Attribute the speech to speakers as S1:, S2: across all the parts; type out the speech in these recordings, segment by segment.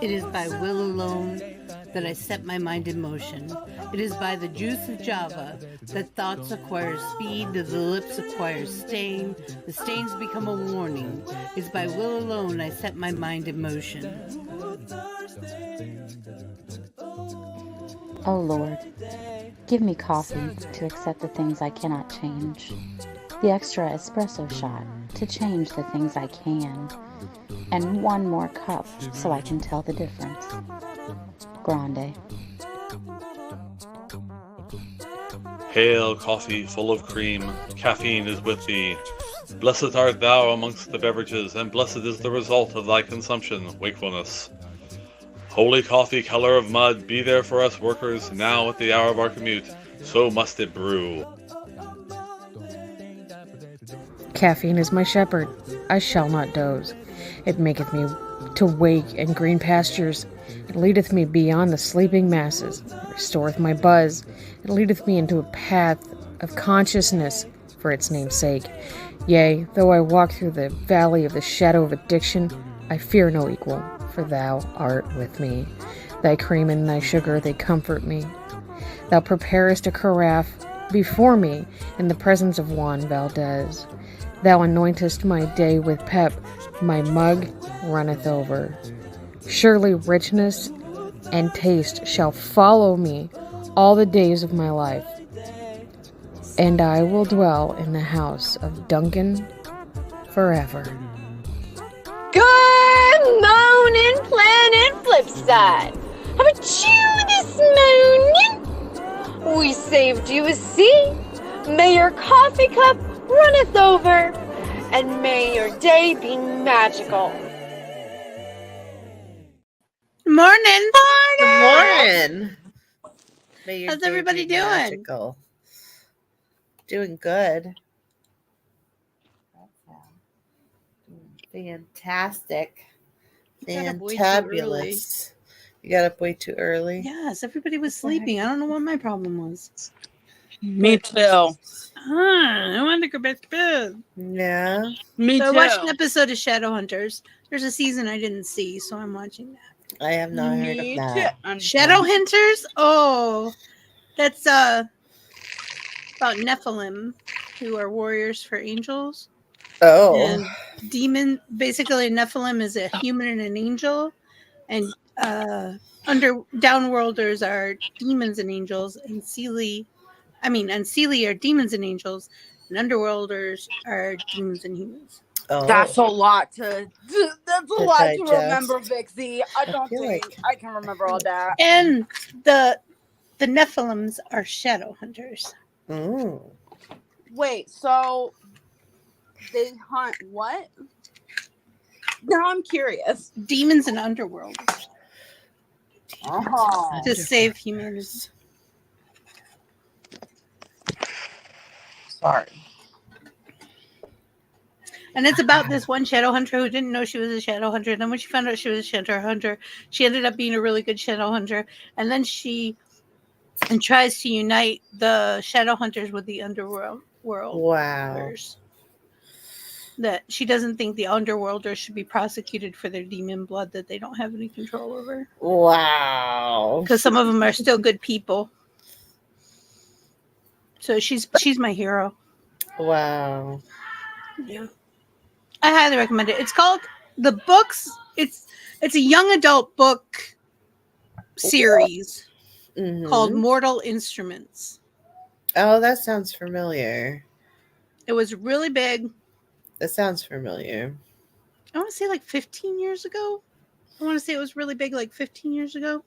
S1: It is by will alone that I set my mind in motion. It is by the juice of Java that thoughts acquire speed, that the lips acquire stain, the stains become a warning. It is by will alone I set my mind in motion.
S2: Oh Lord, give me coffee to accept the things I cannot change, the extra espresso shot to change the things I can, and one more cup so I can tell the difference. Grande.
S3: Hail, coffee full of cream, caffeine is with thee. Blessed art thou amongst the beverages, and blessed is the result of thy consumption, wakefulness. Holy coffee, color of mud, be there for us workers, now at the hour of our commute, so must it brew.
S4: Caffeine is my shepherd, I shall not doze. It maketh me to wake in green pastures. It leadeth me beyond the sleeping masses. It restoreth my buzz. It leadeth me into a path of consciousness for its name's sake. Yea, though I walk through the valley of the shadow of addiction, I fear no equal, for thou art with me. Thy cream and thy sugar, they comfort me. Thou preparest a carafe before me in the presence of Juan Valdez. Thou anointest my day with pep, my mug runneth over. Surely richness and taste shall follow me all the days of my life, and I will dwell in the house of Duncan forever.
S5: Good morning, Planet Flipside. How about you this morning? We saved you a seat. May your coffee cup runneth over, and may your day be magical.
S1: Morning.
S6: Good morning. May your
S1: How's
S6: day
S1: everybody
S6: be
S1: doing?
S6: magical. Doing good. Fantastic. Fantabulous. You got up way too early?
S1: Yes, everybody was sleeping. I don't know what my problem was.
S7: Me too.
S1: I wanted to go back to bed.
S6: Yeah.
S7: Me
S1: So
S7: too.
S1: I watched an episode of Shadowhunters. There's a season I didn't see, so I'm watching that.
S6: I have not heard of that.
S1: Shadowhunters? Oh, that's about Nephilim, who are warriors for angels.
S6: Oh.
S1: And basically Nephilim is a human and an angel, and downworlders are demons and angels, and Seelie are demons and angels, and underworlders are demons and humans.
S6: Oh.
S7: That's a lot to
S6: digest.
S7: remember, Vixie. I don't think I can remember all that.
S1: And the Nephilims are shadow hunters.
S6: Mm.
S7: Wait, so they hunt what? Now I'm curious.
S1: Demons and underworlders.
S7: Uh-huh.
S1: To save humanity.
S7: Sorry.
S1: And it's about this one shadow hunter who didn't know she was a shadow hunter. And then when she found out she was a shadow hunter, she ended up being a really good shadow hunter. And then she tries to unite the shadow hunters with the underworld.
S6: Wow.
S1: That she doesn't think the underworlders should be prosecuted for their demon blood that they don't have any control over.
S6: Wow.
S1: Because some of them are still good people. So she's my hero.
S6: Wow.
S1: Yeah. I highly recommend it. It's called the books. It's a young adult book series called Mortal Instruments.
S6: Oh, that sounds familiar.
S1: It was really big.
S6: That sounds familiar.
S1: I want to say like 15 years ago. I want to say it was really big like 15 years ago.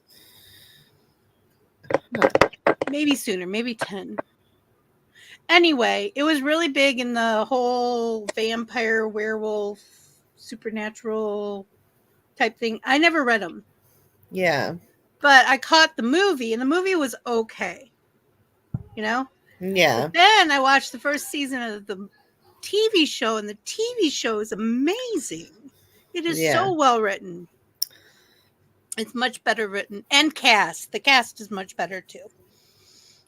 S1: Maybe sooner, maybe 10. Anyway, it was really big in the whole vampire, werewolf, supernatural type thing. I never read them.
S6: Yeah.
S1: But I caught the movie, and the movie was okay. You know?
S6: Yeah.
S1: But then I watched the first season of the TV show, and the TV show is amazing. It is so well written. It's much better written. And cast. The cast is much better, too.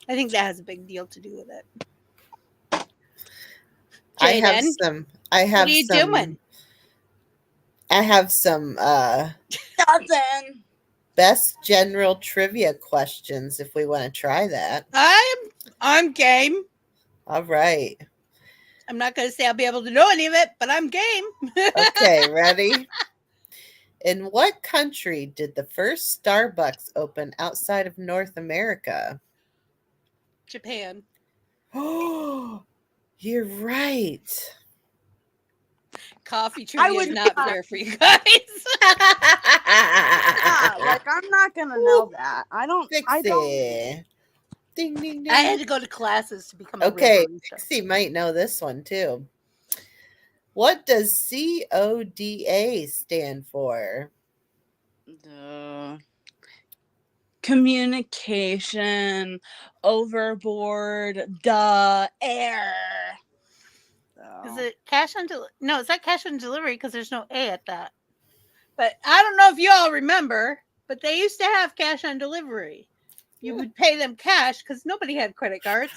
S1: I think that has a big deal to do with it.
S6: I have
S1: what are you doing?
S6: I have some
S7: Nothing.
S6: best general trivia questions if we want to try that.
S1: I'm game.
S6: All right.
S1: I'm not going to say I'll be able to know any of it, but I'm game.
S6: Okay, ready? In what country did the first Starbucks open outside of North America?
S1: Japan.
S6: Oh, you're right.
S1: Coffee trivia
S7: would
S1: is not
S7: not.
S1: fair for you guys.
S7: Yeah, like I'm not gonna know that. I don't.
S6: Dixie. Ding, ding, ding.
S1: I had to go to classes to become a
S6: Okay,
S1: real barista.
S6: Dixie might know this one too. What does CODA stand for?
S7: Communication, overboard, air.
S1: Is it cash on delivery? No, it's not cash on delivery because there's no A at that. But I don't know if you all remember, but they used to have cash on delivery. You would pay them cash because nobody had credit cards.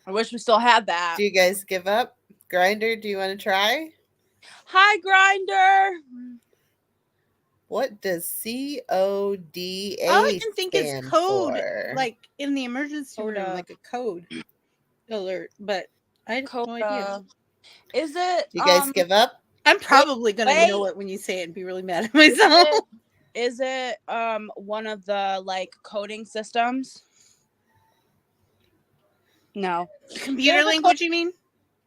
S7: I wish we still had that.
S6: Do you guys give up? Grinder, do you want to try?
S7: Hi, Grinder.
S6: What does CODA
S1: All I can think is
S6: stand
S1: code,
S6: for?
S1: like in the emergency room,
S7: Coda.
S1: like a code alert. But I have no idea.
S7: Is it?
S6: Do you guys give up?
S1: I'm probably going to know it when you say it and be really mad at myself.
S7: Is it one of the like coding systems? No.
S1: Computer language, you mean?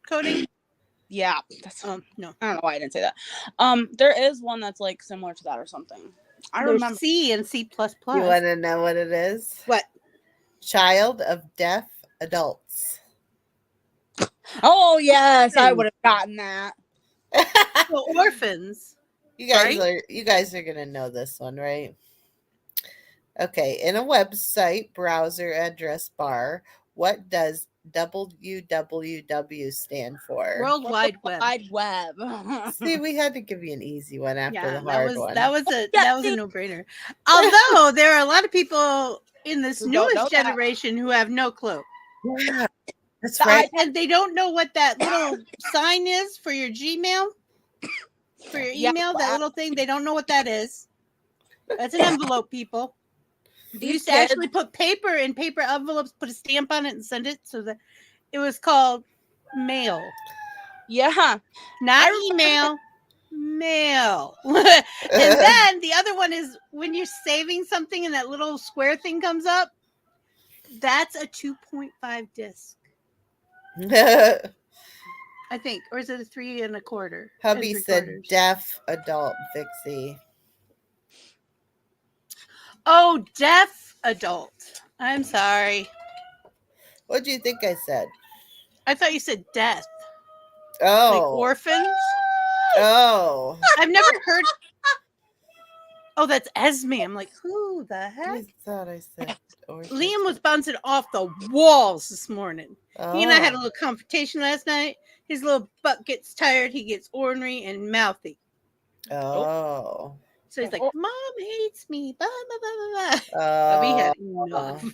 S1: Coding?
S7: Yeah. That's
S1: no.
S7: I don't know why I didn't say that. There is one that's like similar to that or something. I
S1: There's
S7: remember
S1: C and C++.
S6: You want to know what it is?
S1: What?
S6: Child of deaf adults.
S7: Oh yes, I would have gotten that.
S1: Well, orphans.
S6: You guys are gonna know this one, right? Okay, in a website browser address bar, what does www stand for?
S1: World Wide Web.
S7: Wide Web.
S6: See, we had to give you an easy one after the hard one.
S1: That was a no-brainer. Although there are a lot of people in this newest generation who have no clue.
S6: Yeah, that's right.
S1: And they don't know what that little sign is for your Gmail, for your email, that little thing. They don't know what that is. That's an envelope, people. They used to actually put paper in paper envelopes, put a stamp on it, and send it. So that it was called mail.
S7: Yeah.
S1: Not email, mail. And then the other one is when you're saving something and that little square thing comes up. That's a 2.5 disc. I think. Or is it a 3 1/4?
S6: Hubby said deaf adult, Vixie.
S1: Oh, deaf adult. I'm sorry.
S6: What do you think I said?
S1: I thought you said death.
S6: Oh.
S1: Like orphans?
S6: Oh.
S1: I've never heard. Oh, that's Esme. I'm like, who the heck?
S6: I thought I said orphans.
S1: Liam was bouncing off the walls this morning.
S6: Oh.
S1: He and I had a little confrontation last night. His little butt gets tired. He gets ornery and mouthy.
S6: Oh.
S1: So he's like, Mom hates me. Blah, blah, blah, blah, blah.
S6: Oh.
S1: We had enough.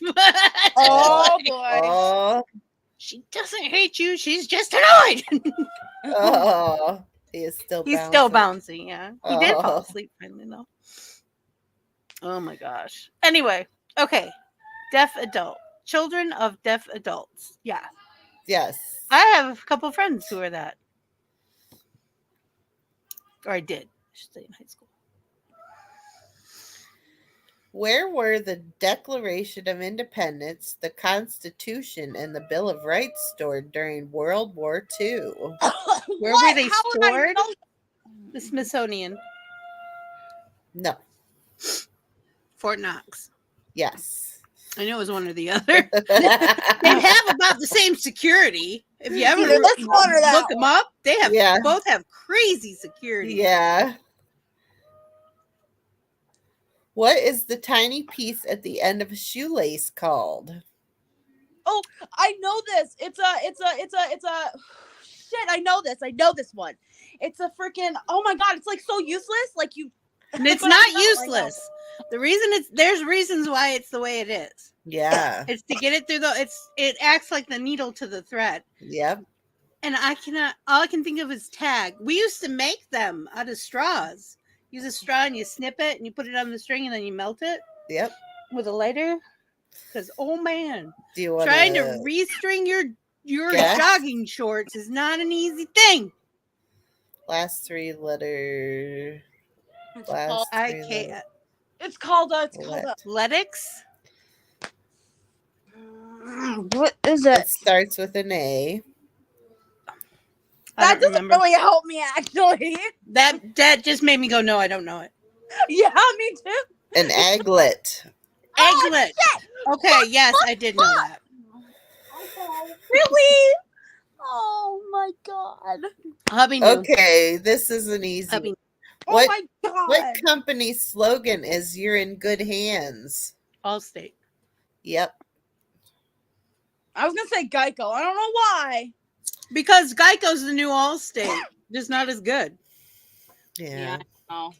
S7: Oh, boy.
S6: Oh.
S1: She doesn't hate you. She's just annoyed.
S6: Oh. He is still bouncing.
S1: He's still bouncing, yeah. He did fall
S6: Oh.
S1: asleep finally, though. Oh, my gosh. Anyway, okay. Deaf adult. Children of deaf adults. Yeah.
S6: Yes.
S1: I have a couple friends who are that. Or I did. I should say in high school.
S6: Where were the Declaration of Independence, the Constitution, and the Bill of Rights stored during World War II?
S1: Where were they stored? The Smithsonian.
S6: No.
S1: Fort Knox.
S6: Yes.
S1: I know it was one or the other. They have about the same security. If you ever look them up, they have both have crazy security.
S6: Yeah. What is the tiny piece at the end of a shoelace called?
S7: Oh, I know this. It's a shit. I know this one. It's a freaking, oh my God. It's like so useless. Like you.
S1: And it's not useless. The reason there's reasons why it's the way it is.
S6: Yeah.
S1: It's to get it through it acts like the needle to the thread.
S6: Yep.
S1: And all I can think of is tag. We used to make them out of straws. Use a straw and you snip it and you put it on the string and then you melt it.
S6: Yep.
S1: With a lighter. Because, oh man,
S6: Do you want
S1: trying to restring your
S6: guess?
S1: jogging shorts is not an easy thing.
S6: Last three letter.
S7: It's called
S1: athletics.
S7: What is it?
S6: It starts with an A.
S7: That doesn't really help me, actually.
S1: That just made me go, no, I don't know it.
S7: Yeah, me too.
S6: An aglet.
S1: Aglet. Okay, yes, I did know that.
S7: Really? Oh my god.
S1: Hubby knew.
S6: Okay, this is an easy
S1: Hubby.
S7: Oh my god.
S6: What company's slogan is "You're in good hands"?
S1: Allstate.
S6: Yep.
S7: I was gonna say Geico. I don't know why.
S1: Because Geico's the new Allstate, just not as good.
S6: Yeah.
S7: I know.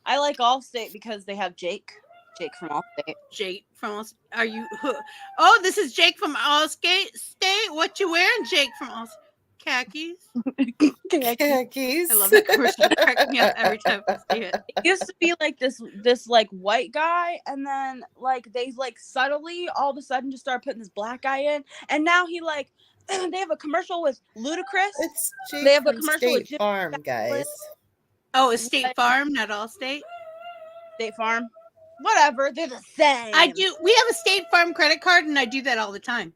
S7: I like Allstate because they have Jake from Allstate.
S1: Jake from Allstate. Are you? Oh, this is Jake from Allstate. What you wearing, Jake from Allstate? Khakis.
S6: Khakis.
S1: I love that commercial. It cracks me up every time I see it.
S7: It used to be like this like white guy, and then like they like subtly all of a sudden just start putting this black guy in, and now he like they have a commercial with Ludacris.
S6: It's Jake
S7: They have a
S6: from
S7: commercial with
S6: State Farm, guys.
S1: Oh, it's State Farm, not Allstate.
S7: State Farm. Whatever, they're the same.
S1: I do. We have a State Farm credit card, and I do that all the time.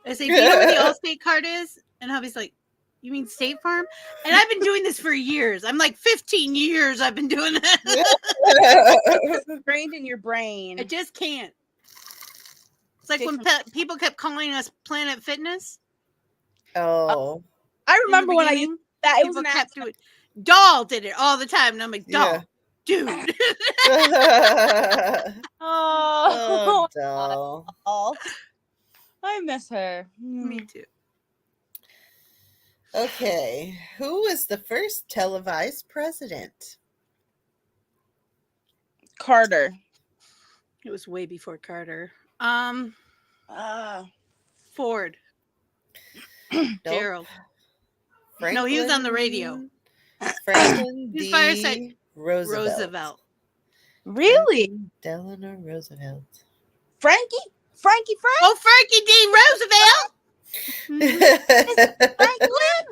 S1: I say, "Do you know where the Allstate card is?" And hubby's like, "You mean State Farm?" And I've been doing this for years. I'm like 15 years. I've been doing that.
S7: It's ingrained in your brain.
S1: I just can't. It's like when people kept calling us Planet Fitness.
S6: Oh.
S7: I remember when I used that. It was an
S1: kept doing. Doll did it all the time, and I'm like, Doll, dude.
S6: Oh, Doll.
S7: I miss her.
S1: Me too.
S6: Okay, who was the first televised president?
S7: Carter.
S1: It was way before Carter. Ford. Gerald.
S6: Franklin,
S1: No, he was on the radio.
S6: Franklin
S1: He was
S6: D.
S1: fireside.
S6: Roosevelt.
S7: Really?
S6: Delano Roosevelt.
S7: Frankie? Frank?
S1: Oh, Frankie D. Roosevelt.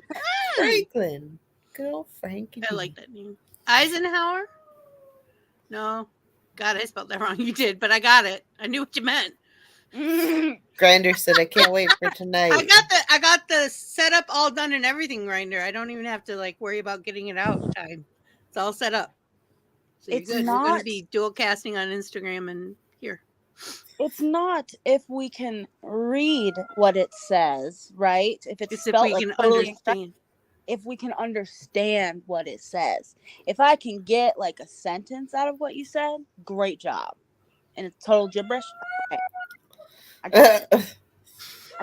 S6: Franklin. Good old Frankie.
S1: I like that name. Eisenhower? No. God, I spelled that wrong. You did, but I got it. I knew what you meant.
S6: Grinder said, "I can't wait for tonight."
S1: I got the setup all done and everything, Grinder. I don't even have to like worry about getting it out in time. It's all set up. So
S7: It's
S1: you're good.
S7: not-
S1: We're going to be dual casting on Instagram and here.
S7: It's not if we can read what it says, right? If it's
S1: If
S7: spelled
S1: we
S7: like
S1: can
S7: totally
S1: understand.
S7: if we can understand what it says. If I can get like a sentence out of what you said, great job. And it's total gibberish. Okay. I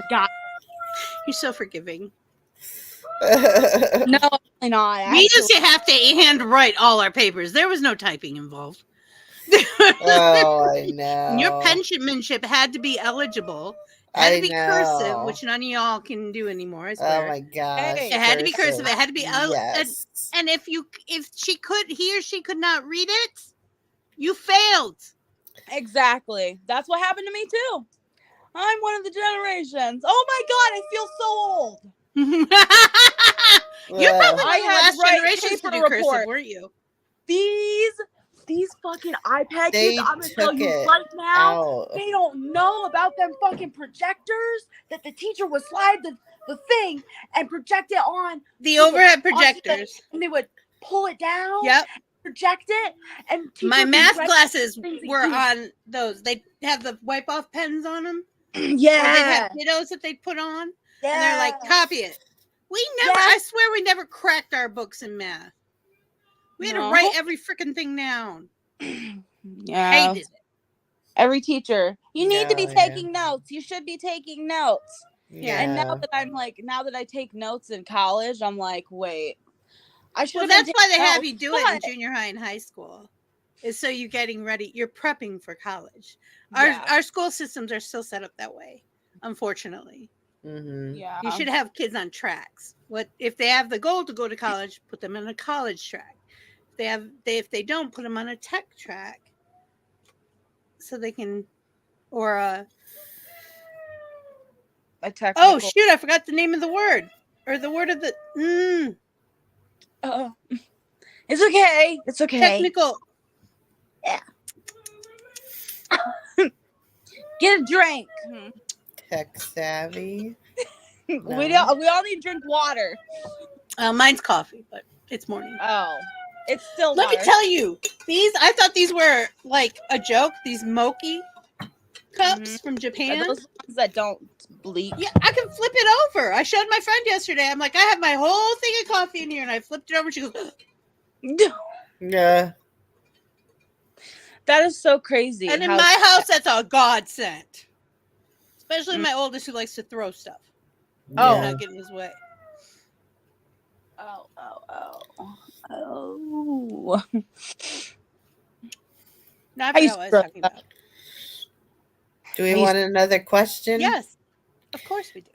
S7: got it.
S1: You're so forgiving.
S7: No, absolutely not.
S1: We used to have to handwrite all our papers. There was no typing involved.
S6: Oh, I know.
S1: Your penmanship had to be eligible. It had to be cursive, which none of y'all can do anymore. I swear.
S6: Oh my gosh!
S1: It had to be cursive. It had to be
S6: yes.
S1: and if he or she could not read it, you failed.
S7: Exactly. That's what happened to me too. I'm one of the generations. Oh my god, I feel so old.
S1: You're probably
S7: I
S1: one of the
S7: had
S1: last
S7: to write
S1: generations to
S7: paper
S1: do cursive,
S7: report.
S1: weren't you?
S7: These fucking iPad
S6: They
S7: kids, I'm gonna tell
S6: took
S7: you
S6: it
S7: right now,
S6: out.
S7: they don't know about them fucking projectors that the teacher would slide the thing and project it on
S1: The overhead projectors.
S7: and they would pull it down.
S1: Yep.
S7: Project it, and
S1: My
S7: teachers would
S1: math
S7: write
S1: classes
S7: things
S1: were
S7: like
S1: on those. They have the wipe off pens on them.
S7: these.
S1: Or they
S7: Yeah,
S1: have dittos that they put on.
S7: yeah.
S1: And they're like, copy it. We never,
S7: Yeah.
S1: I swear we never cracked our books in math. We had to
S7: No.
S1: write every freaking thing down.
S7: Yeah.
S1: Hated it.
S7: Every teacher, you need to be
S6: No,
S7: taking notes. You should be taking notes.
S1: Yeah.
S7: And now that I take notes in college, I'm like, wait, I should.
S1: Well, that's why they have you do it in junior high and high school. Is so you're getting ready. You're prepping for college. Our school systems are still set up that way, unfortunately.
S6: Mm-hmm.
S7: Yeah.
S1: You should have kids on tracks. What if they have the goal to go to college? Put them in a college track. If they don't, put them on a tech track, so they can, or
S7: a
S1: oh
S7: technical.
S1: shoot, I forgot the name of the word or the word of the
S7: Oh, it's okay. It's okay.
S1: technical.
S7: Get a drink.
S6: Tech savvy.
S7: We all need to drink water.
S1: Mine's coffee, but it's morning.
S7: Oh, it's still
S1: Let
S7: water.
S1: me tell you, I thought these were like a joke. These mochi cups from Japan.
S7: Are those ones that don't bleep?
S1: Yeah, I can flip it over. I showed my friend yesterday. I'm like, I have my whole thing of coffee in here, and I flipped it over. She goes,
S6: Yeah.
S7: That is so crazy.
S1: and in my house, that's a godsend. Especially my oldest, who likes to throw stuff.
S7: Oh.
S1: Not get in his way.
S7: Oh.
S1: Now I
S7: I used
S1: forgot what I was
S7: to
S1: talking about.
S6: Do we want another question?
S1: Yes, of course we do.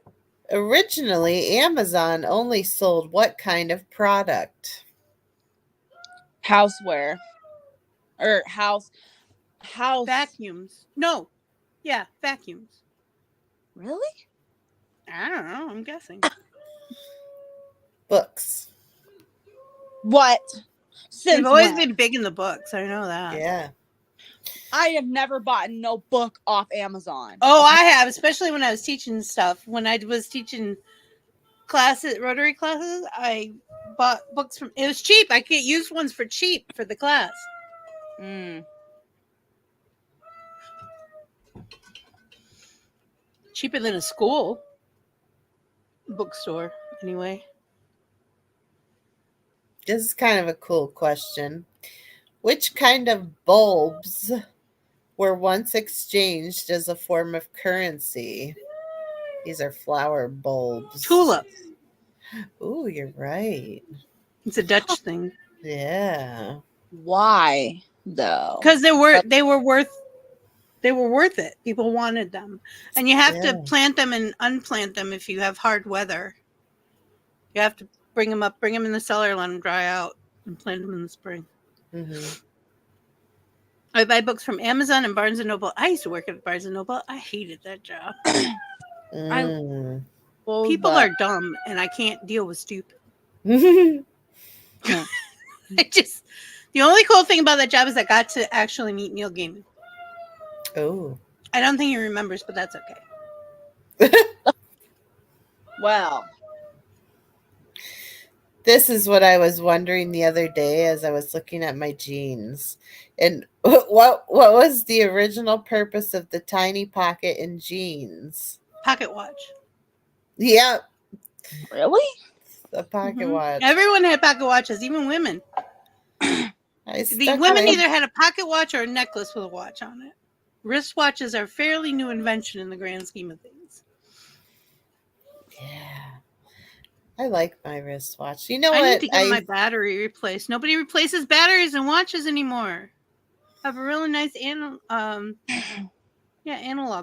S6: Originally, Amazon only sold what kind of product?
S7: Houseware. Or house.
S1: Vacuums. No. Yeah, vacuums.
S7: Really?
S1: I don't know. I'm guessing.
S6: Books.
S7: What? Since
S1: They've always
S7: when?
S1: been big in the books. I know that.
S6: Yeah.
S7: I have never bought no book off Amazon.
S1: Oh, I have, especially when I was teaching stuff. When I was teaching classes, Rotary classes, I bought books from. It was cheap. I could get used ones for cheap for the class. Cheaper than a school bookstore, anyway.
S6: This is kind of a cool question. Which kind of bulbs were once exchanged as a form of currency? These are flower bulbs.
S1: Tulips.
S6: Ooh, you're right.
S1: It's a Dutch thing.
S6: Yeah.
S7: Why though?
S1: Because they were worth it. People wanted them, and you have to plant them and unplant them if you have hard weather. You have to bring them in the cellar, let them dry out, and plant them in the spring.
S6: Mm-hmm.
S1: I buy books from Amazon and Barnes and Noble. I used to work at Barnes and Noble. I hated that job. People are dumb, and I can't deal with stupid. The only cool thing about that job is I got to actually meet Neil Gaiman.
S6: Oh.
S1: I don't think he remembers, but that's okay.
S7: Well,
S6: this is what I was wondering the other day as I was looking at my jeans. And what was the original purpose of the tiny pocket in jeans?
S1: Pocket watch.
S6: Yep.
S7: Really?
S6: A pocket watch.
S1: Everyone had pocket watches, even women. The women either had a pocket watch or a necklace with a watch on it. Wristwatches are a fairly new invention in the grand scheme of things.
S6: Yeah. I like my wristwatch. You know
S1: I
S6: what?
S1: need to get my battery replaced. Nobody replaces batteries and watches anymore. I have a really nice analog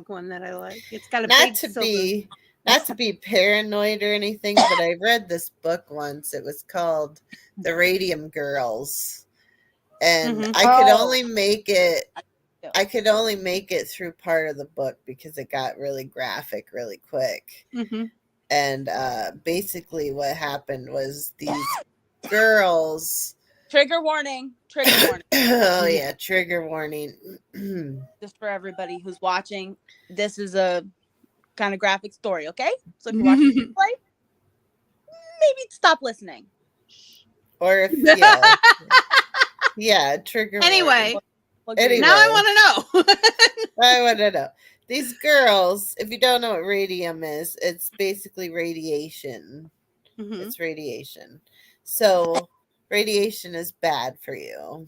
S1: one that I like. It's got a
S6: not to be paranoid or anything, but I read this book once. It was called The Radium Girls. And I could only make it through part of the book because it got really graphic really quick.
S1: Mm-hmm.
S6: And basically what happened was these girls.
S7: Trigger warning.
S6: Oh, yeah. Trigger warning.
S7: Just for everybody who's watching, this is a kind of graphic story, okay? So if you're watching the play, maybe stop listening.
S6: Or if, yeah, trigger
S1: anyway.
S6: Anyway,
S1: now I want to know.
S6: I want to know. These girls, if you don't know what radium is, it's basically radiation. Mm-hmm. It's radiation. So radiation is bad for you.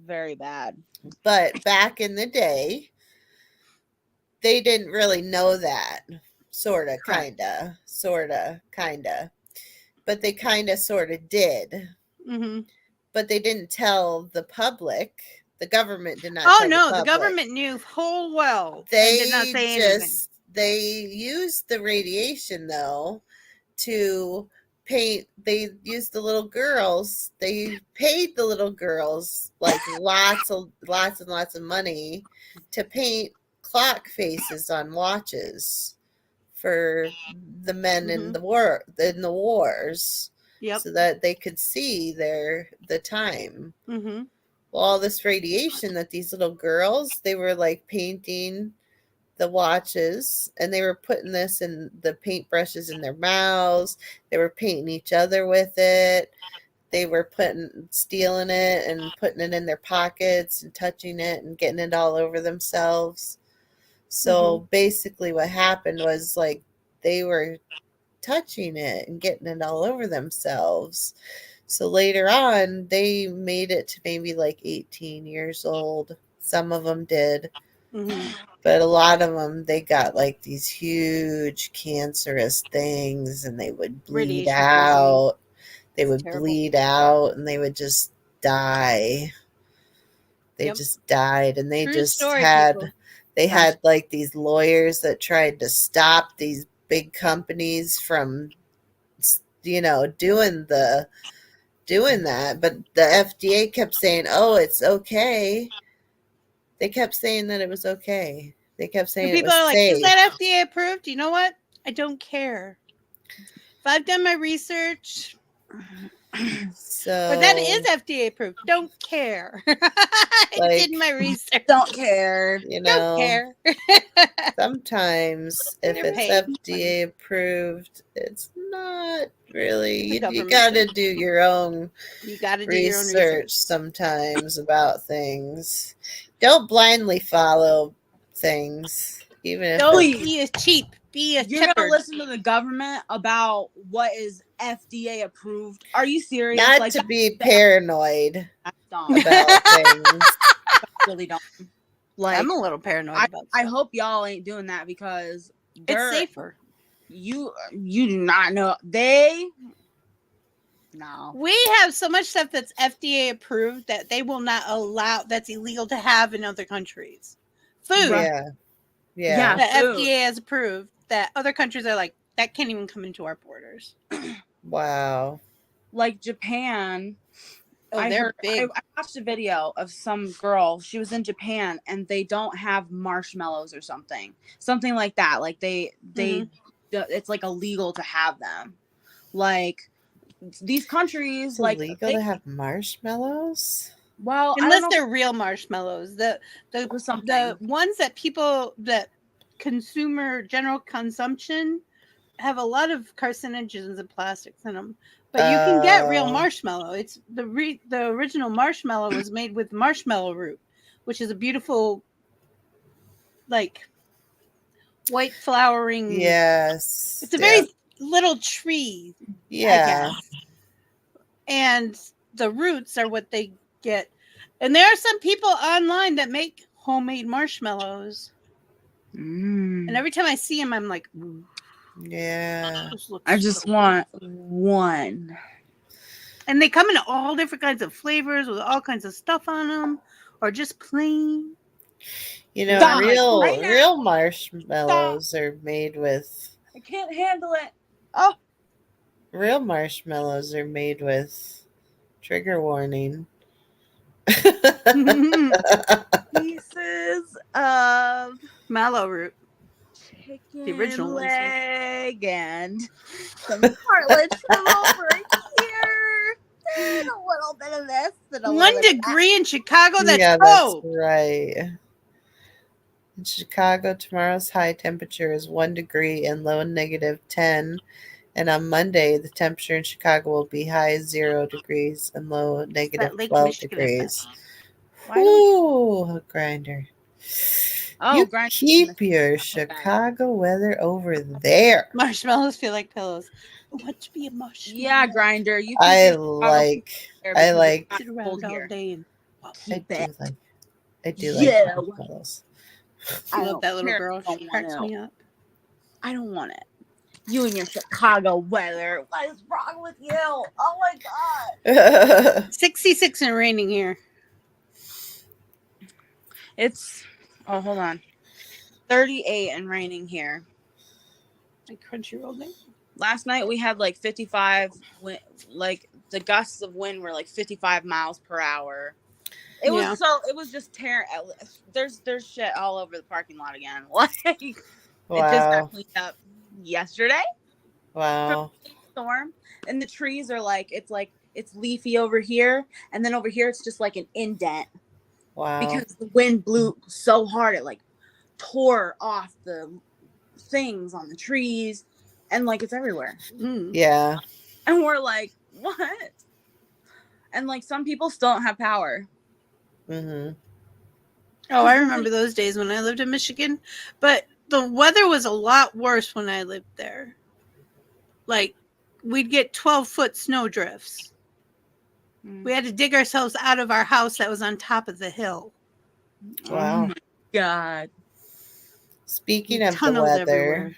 S7: Very bad.
S6: But back in the day, they didn't really know that. Sorta, kinda. But they kinda, sorta did.
S1: Mm-hmm.
S6: But they didn't tell the public. The government did not.
S1: Oh no, the government knew whole well.
S6: They
S1: did not say
S6: just
S1: anything.
S6: they used the radiation though to paint. They used the little girls. They paid the little girls like lots and lots of money to paint clock faces on watches for the men in the wars.
S1: Yep.
S6: So that they could see the time.
S1: Mm-hmm.
S6: Well, all this radiation that these little girls, they were like painting the watches, and they were putting this in the paintbrushes in their mouths. They were painting each other with it. They were stealing it and putting it in their pockets and touching it and getting it all over themselves. So basically what happened was like they were touching it and getting it all over themselves. So later on, they made it to maybe like 18 years old. Some of them did. But a lot of them, they got like these huge cancerous things, and they would bleed out. They would bleed out, and they would just die. They just died, and they just had, they had like these lawyers that tried to stop these big companies from, doing that. But the FDA kept saying, "Oh, it's okay." They kept saying that it was okay. They kept saying
S1: people
S6: it was
S1: are like,
S6: safe.
S1: "Is that FDA approved?" You know what? I don't care. If I've done my research, but that is FDA approved. Don't care. I did my research.
S7: Don't care.
S1: Don't care.
S6: Sometimes if
S1: They're
S6: it's
S1: paid.
S6: FDA approved, it's not really. You got to do your own research sometimes about things. Don't blindly follow things, even if
S1: don't be a cheap. Be a
S7: You're gonna listen to the government about what is FDA approved. Are you serious?
S6: Not
S7: like,
S6: to be paranoid
S7: about
S6: things.
S7: Really don't. Like,
S1: I'm a little paranoid about stuff.
S7: I hope y'all ain't doing that because
S1: it's safer.
S7: You do not know they. No.
S1: We have so much stuff that's FDA approved that they will not allow. That's illegal to have in other countries. Food.
S6: Yeah.
S1: That FDA has approved. That other countries are like, that can't even come into our borders.
S6: Wow.
S7: Like Japan.
S1: They're big.
S7: I watched a video of some girl. She was in Japan, and they don't have marshmallows or something like that. Like they it's like illegal to have them. Like these countries,
S6: it's
S7: like
S6: illegal to have marshmallows.
S7: Well,
S1: unless they're real marshmallows, the ones that people that general consumption have a lot of carcinogens and plastics in them. But you can get real marshmallow. It's the original marshmallow was made with marshmallow root, which is a beautiful, like, white flowering.
S6: Yes.
S1: It's a very little tree.
S6: Yeah.
S1: And the roots are what they get. And there are some people online that make homemade marshmallows. And every time I see them, I'm like,
S6: yeah.
S7: I just want one.
S1: And they come in all different kinds of flavors with all kinds of stuff on them, or just plain.
S6: Real marshmallows are made with.
S7: I can't handle it.
S1: Oh.
S6: Real marshmallows are made with. Trigger warning.
S7: Pieces of
S1: mallow root.
S7: Chicken
S1: the original
S7: leg and some cartilage from over here. And a little bit of this. And
S1: 1 degree in Chicago. That's
S6: cold. That's right. In Chicago, tomorrow's high temperature is 1 degree and low -10. And on Monday, the temperature in Chicago will be high 0 degrees and low -12 degrees. Ooh, Grinder.
S7: Oh,
S6: you
S7: Grinder.
S6: Keep your Chicago weather over there.
S1: Marshmallows feel like pillows. I want to be a marshmallow.
S7: Yeah, Grinder. You.
S6: I like.
S1: Sit around all day and
S6: I do like marshmallows.
S1: I love that little girl. She cracks me up.
S7: I don't want it. You and your Chicago weather. What is wrong with you? Oh my God.
S1: 66 and raining here.
S7: It's. Oh, hold on. 38 and raining here.
S1: Like Crunchyroll thing.
S7: Last night we had like 55 like the gusts of wind were like 55 miles per hour. It was just tearing. There's shit all over the parking lot again. Like it just got cleaned up yesterday.
S6: Wow.
S7: From the storm, and the trees are like it's leafy over here, and then over here it's just like an indent.
S6: Wow.
S7: Because the wind blew so hard it like tore off the things on the trees, and like it's everywhere.
S6: Yeah.
S7: And we're like, what? And like some people still don't have power.
S6: Mm-hmm.
S1: Oh, I remember those days when I lived in Michigan, but the weather was a lot worse when I lived there. Like, we'd get 12-foot snow drifts. We had to dig ourselves out of our house that was on top of the hill.
S6: Wow.
S7: Oh my God.
S6: Speaking of the weather,
S1: everywhere.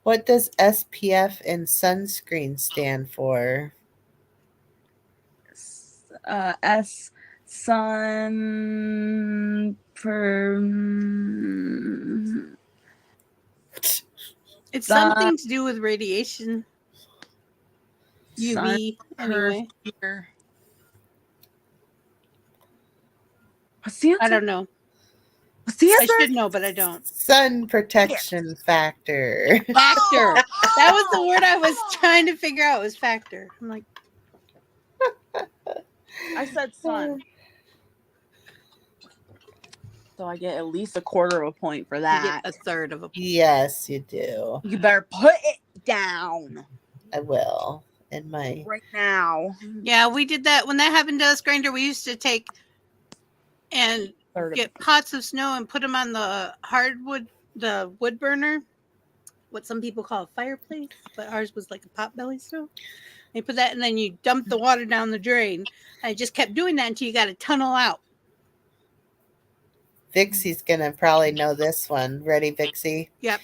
S6: What does SPF in sunscreen stand for?
S7: Sun per.
S1: It's something to do with radiation. UV, anyway.
S7: What's the answer?
S1: I don't know.
S7: What's the answer?
S1: I should know, but I don't.
S6: Sun protection factor.
S1: Factor. That was the word I was trying to figure out, was factor. I'm like,
S7: I said sun. So I get at least 1/4 of a point for that.
S1: You get 1/3 of a point.
S6: Yes, you do.
S7: You better put it down.
S6: I will. In my
S7: right now.
S1: Yeah, we did that when that happened to us, Grinder. We used to take and get pots of snow and put them on the hardwood, the wood burner, what some people call a fireplace, but ours was like a potbelly stove. You put that, and then you dump the water down the drain. I just kept doing that until you got a tunnel out.
S6: Vixie's gonna probably know this one. Ready, Vixie?
S1: Yep.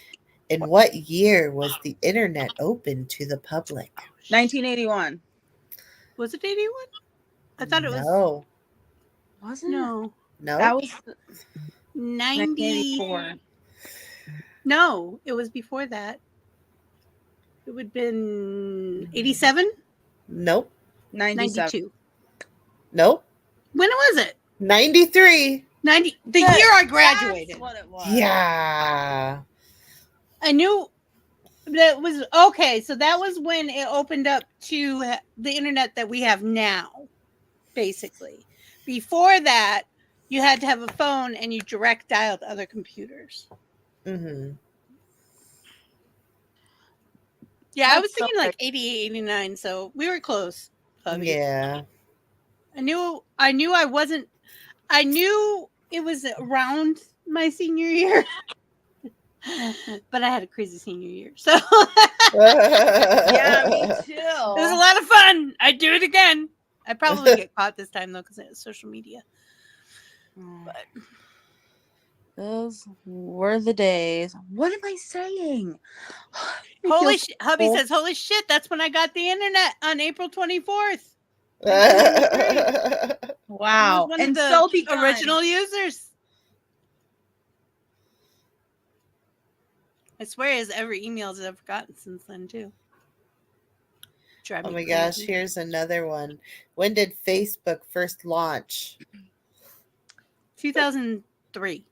S6: In what year was the internet open to the public?
S7: 1981.
S1: Was it 81? I thought it was.
S6: No.
S7: Wasn't
S6: No.
S7: That was
S1: 1984. No, it was before that. It would have been 87?
S6: Nope.
S1: 92.
S6: Nope.
S1: When was it?
S6: 93.
S1: The year I graduated.
S7: That's what it was.
S6: Yeah.
S1: I knew that was okay. So that was when it opened up to the internet that we have now, basically. Before that, you had to have a phone and you direct dialed other computers.
S6: Mm-hmm.
S1: Yeah, I was thinking like 88, 89. So we were close.
S6: Yeah.
S1: I knew it was around my senior year. But I had a crazy senior year. So
S7: yeah, me too.
S1: It was a lot of fun. I'd do it again. I'd probably get caught this time though, because it was social media. But
S7: those were the days. What am I saying?
S1: Holy shit. Hubby says, holy shit, that's when I got the internet on April 24th.
S7: Wow.
S1: And so the original users. I swear it's every email I've ever gotten since then too.
S6: Oh my gosh, here's another one. When did Facebook first launch?
S1: 2003.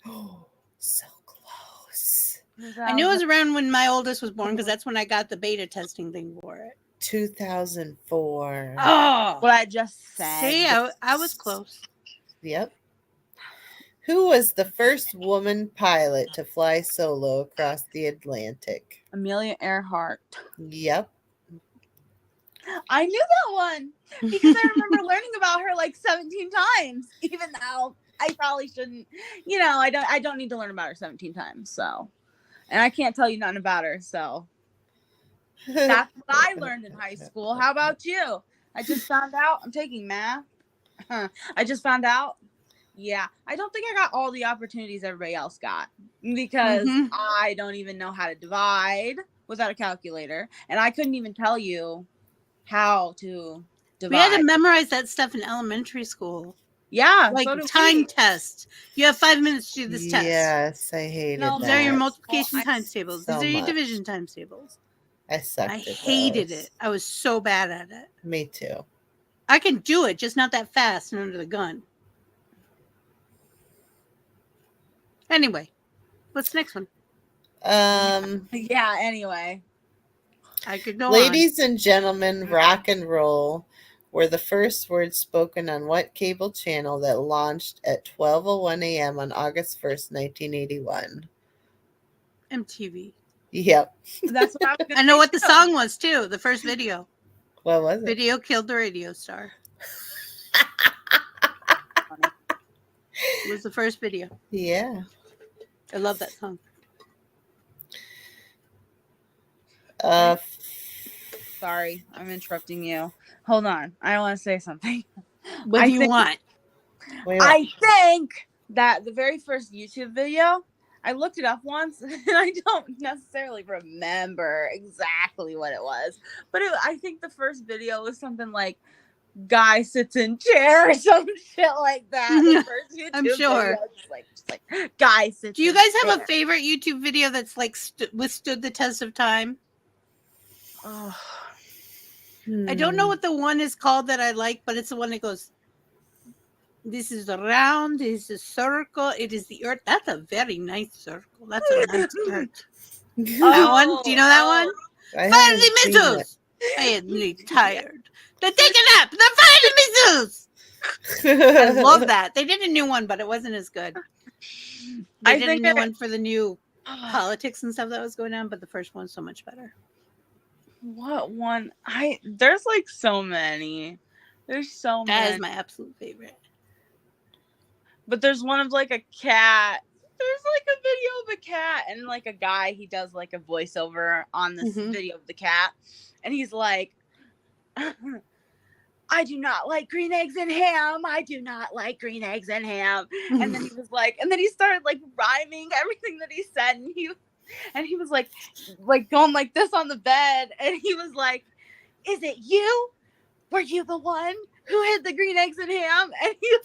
S6: Oh, so close.
S1: I knew it was around when my oldest was born because that's when I got the beta testing thing for it.
S6: 2004.
S1: Oh,
S7: what I just said.
S1: See, I was close.
S6: Yep. Who was the first woman pilot to fly solo across the Atlantic?
S7: Amelia Earhart.
S6: Yep.
S7: I knew that one because I remember learning about her like 17 times, even though I probably shouldn't. You know, I don't need to learn about her 17 times. So, and I can't tell you nothing about her. So that's what I learned in high school. How about you? I just found out I'm taking math. I just found out. Yeah, I don't think I got all the opportunities everybody else got because I don't even know how to divide without a calculator, and I couldn't even tell you how to divide.
S1: We had to memorize that stuff in elementary school.
S7: Yeah,
S1: Like
S7: so do
S1: time
S7: we.
S1: test. You have 5 minutes to do this test.
S6: Yes, I hated
S7: No,
S1: These are your
S6: that
S1: multiplication
S7: I-
S1: times tables. These
S6: so
S1: are your
S6: much.
S1: division times tables.
S6: I sucked
S1: I
S6: at
S1: hated
S6: those.
S1: it. I was so bad at it.
S6: Me too.
S1: I can do it, just not that fast and under the gun. Anyway, what's the next one?
S7: Yeah, anyway.
S1: I could go
S6: Ladies and gentlemen, rock and roll were the first words spoken on what cable channel that launched at 12:01 a.m. on August 1st, 1981?
S1: on. MTV.
S6: Yep.
S7: That's what I was gonna
S1: I know
S7: say
S1: what the
S7: too.
S1: song was too. The first video.
S6: What was it?
S1: Video killed the radio star. It was the first video.
S6: Yeah.
S1: I love that song.
S7: Sorry, I'm interrupting you. Hold on. I want to say something.
S1: What do you want?
S7: I think that the very first YouTube video, I looked it up once and I don't necessarily remember exactly what it was. But I think the first video was something like guy sits in chair or some shit like that. The first YouTube
S1: I'm sure.
S7: video, just like guy sits.
S1: Do you
S7: in
S1: guys have
S7: chair.
S1: a favorite YouTube video that's like withstood the test of time?
S7: Oh.
S1: I don't know what the one is called that I like, but it's the one that goes, this is the round, this is a circle, it is the earth. That's a very nice circle. That's a nice earth. That one? Do you know that one?
S6: I
S1: Fire
S6: haven't
S1: the
S6: seen
S1: missiles! I am really tired. They're taking up! They're firing the missiles! I love that. They did a new one, but it wasn't as good. They did a new one for the new politics and stuff that was going on, but the first one's so much better.
S7: What one? There's like so many. There's so many.
S1: That is my absolute favorite.
S7: But there's one of like a cat. There's like a video of a cat and like a guy. He does like a voiceover on this video of the cat, and he's like, "I do not like green eggs and ham. I do not like green eggs and ham." And then he was like, and then he started like rhyming everything that he said, and he was like going like this on the bed, and he was like, "Is it you? Were you the one who hid the green eggs and ham?" And he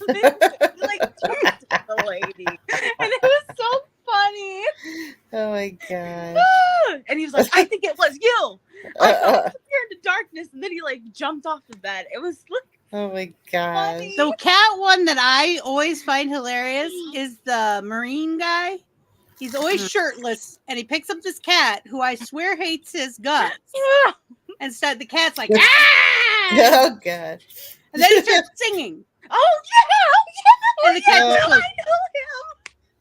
S7: like turned to the lady, and it was so funny.
S6: Oh my god!
S7: And he was like, "I think it was you." I felt scared to darkness, and then he like jumped off the bed. It was like,
S6: oh my god!
S1: The cat one that I always find hilarious is the Marine guy. He's always shirtless, and he picks up this cat who I swear hates his guts. And so the cat's like, ah!
S6: Oh god!
S1: And then he starts singing.
S7: "Oh yeah,
S1: And the cat just
S7: I
S1: goes,
S7: know him."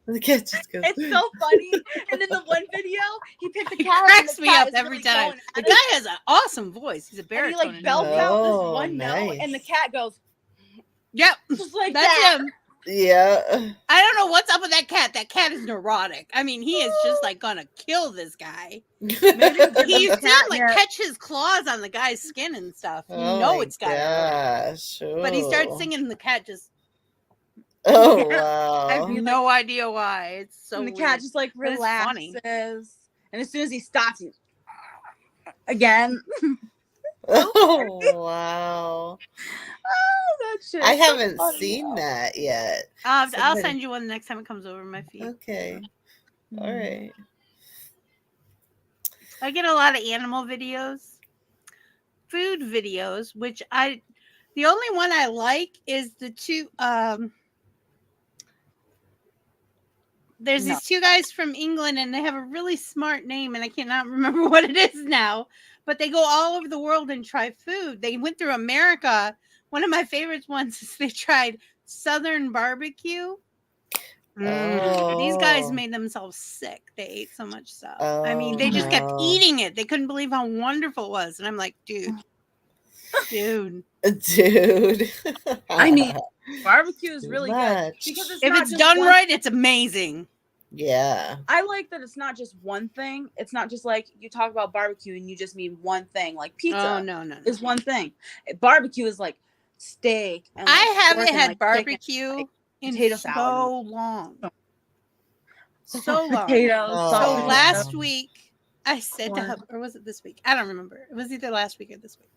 S6: The cat just goes.
S7: It's so funny. And in the one video, he picked the
S1: He
S7: cat.
S1: cracks
S7: and
S1: me
S7: the cat
S1: up
S7: is
S1: every
S7: really
S1: time.
S7: going
S1: The
S7: at it.
S1: guy has an awesome voice. He's a
S7: And
S1: baritone.
S7: he like belts out this
S6: Oh,
S7: one note, and the cat goes
S1: Yep,
S7: just like
S1: that's
S7: that.
S1: him.
S6: Yeah.
S1: I don't know what's up with that cat. That cat is neurotic. I mean, he is just like gonna kill this guy. He's seen like catch his claws on the guy's skin and stuff. You know it's got to hurt.
S6: gosh.
S1: But he starts
S6: Oh.
S1: singing, and the cat just.
S6: Oh
S1: I
S6: wow!
S1: have no idea why. It's so.
S7: And the
S1: weird.
S7: cat just like
S1: But it's funny.
S7: relaxes. And as soon as he stops, he's again.
S6: Oh wow!
S7: Oh, that shit.
S6: I
S7: is so
S6: haven't
S7: funny.
S6: seen that yet.
S1: I'll
S6: Somebody-
S1: send you one the next time it comes over my feed.
S6: Okay. All right.
S1: I get a lot of animal videos, food videos, which the only one I like is the two. There's these two guys from England, and they have a really smart name, and I cannot remember what it is now. But they go all over the world and try food. They went through America. One of my favorite ones is they tried Southern barbecue. These guys
S6: Oh.
S1: made themselves sick. They ate so much stuff.
S6: Oh,
S1: I mean, they just kept
S6: no.
S1: eating it. They couldn't believe how wonderful it was. And I'm like, dude.
S6: Dude.
S7: I mean, barbecue is really good
S6: Much.
S7: because it's
S1: If
S7: not
S1: it's
S7: just
S1: done
S7: one-
S1: right, it's amazing.
S6: Yeah.
S7: I like that it's not just one thing. It's not just like you talk about barbecue and you just mean one thing, like pizza.
S1: Oh, no.
S7: Is one thing. Barbecue is like steak. And like
S1: I haven't
S7: pork and,
S1: had
S7: like,
S1: barbecue
S7: chicken,
S1: in
S7: potato
S1: so
S7: salad.
S1: long. So long.
S7: Potatoes.
S6: Oh.
S1: So
S7: sausage,
S1: last
S7: stuff.
S1: week, I said to
S7: What?
S1: hubby, or was it this week? I don't remember. It was either last week or this week.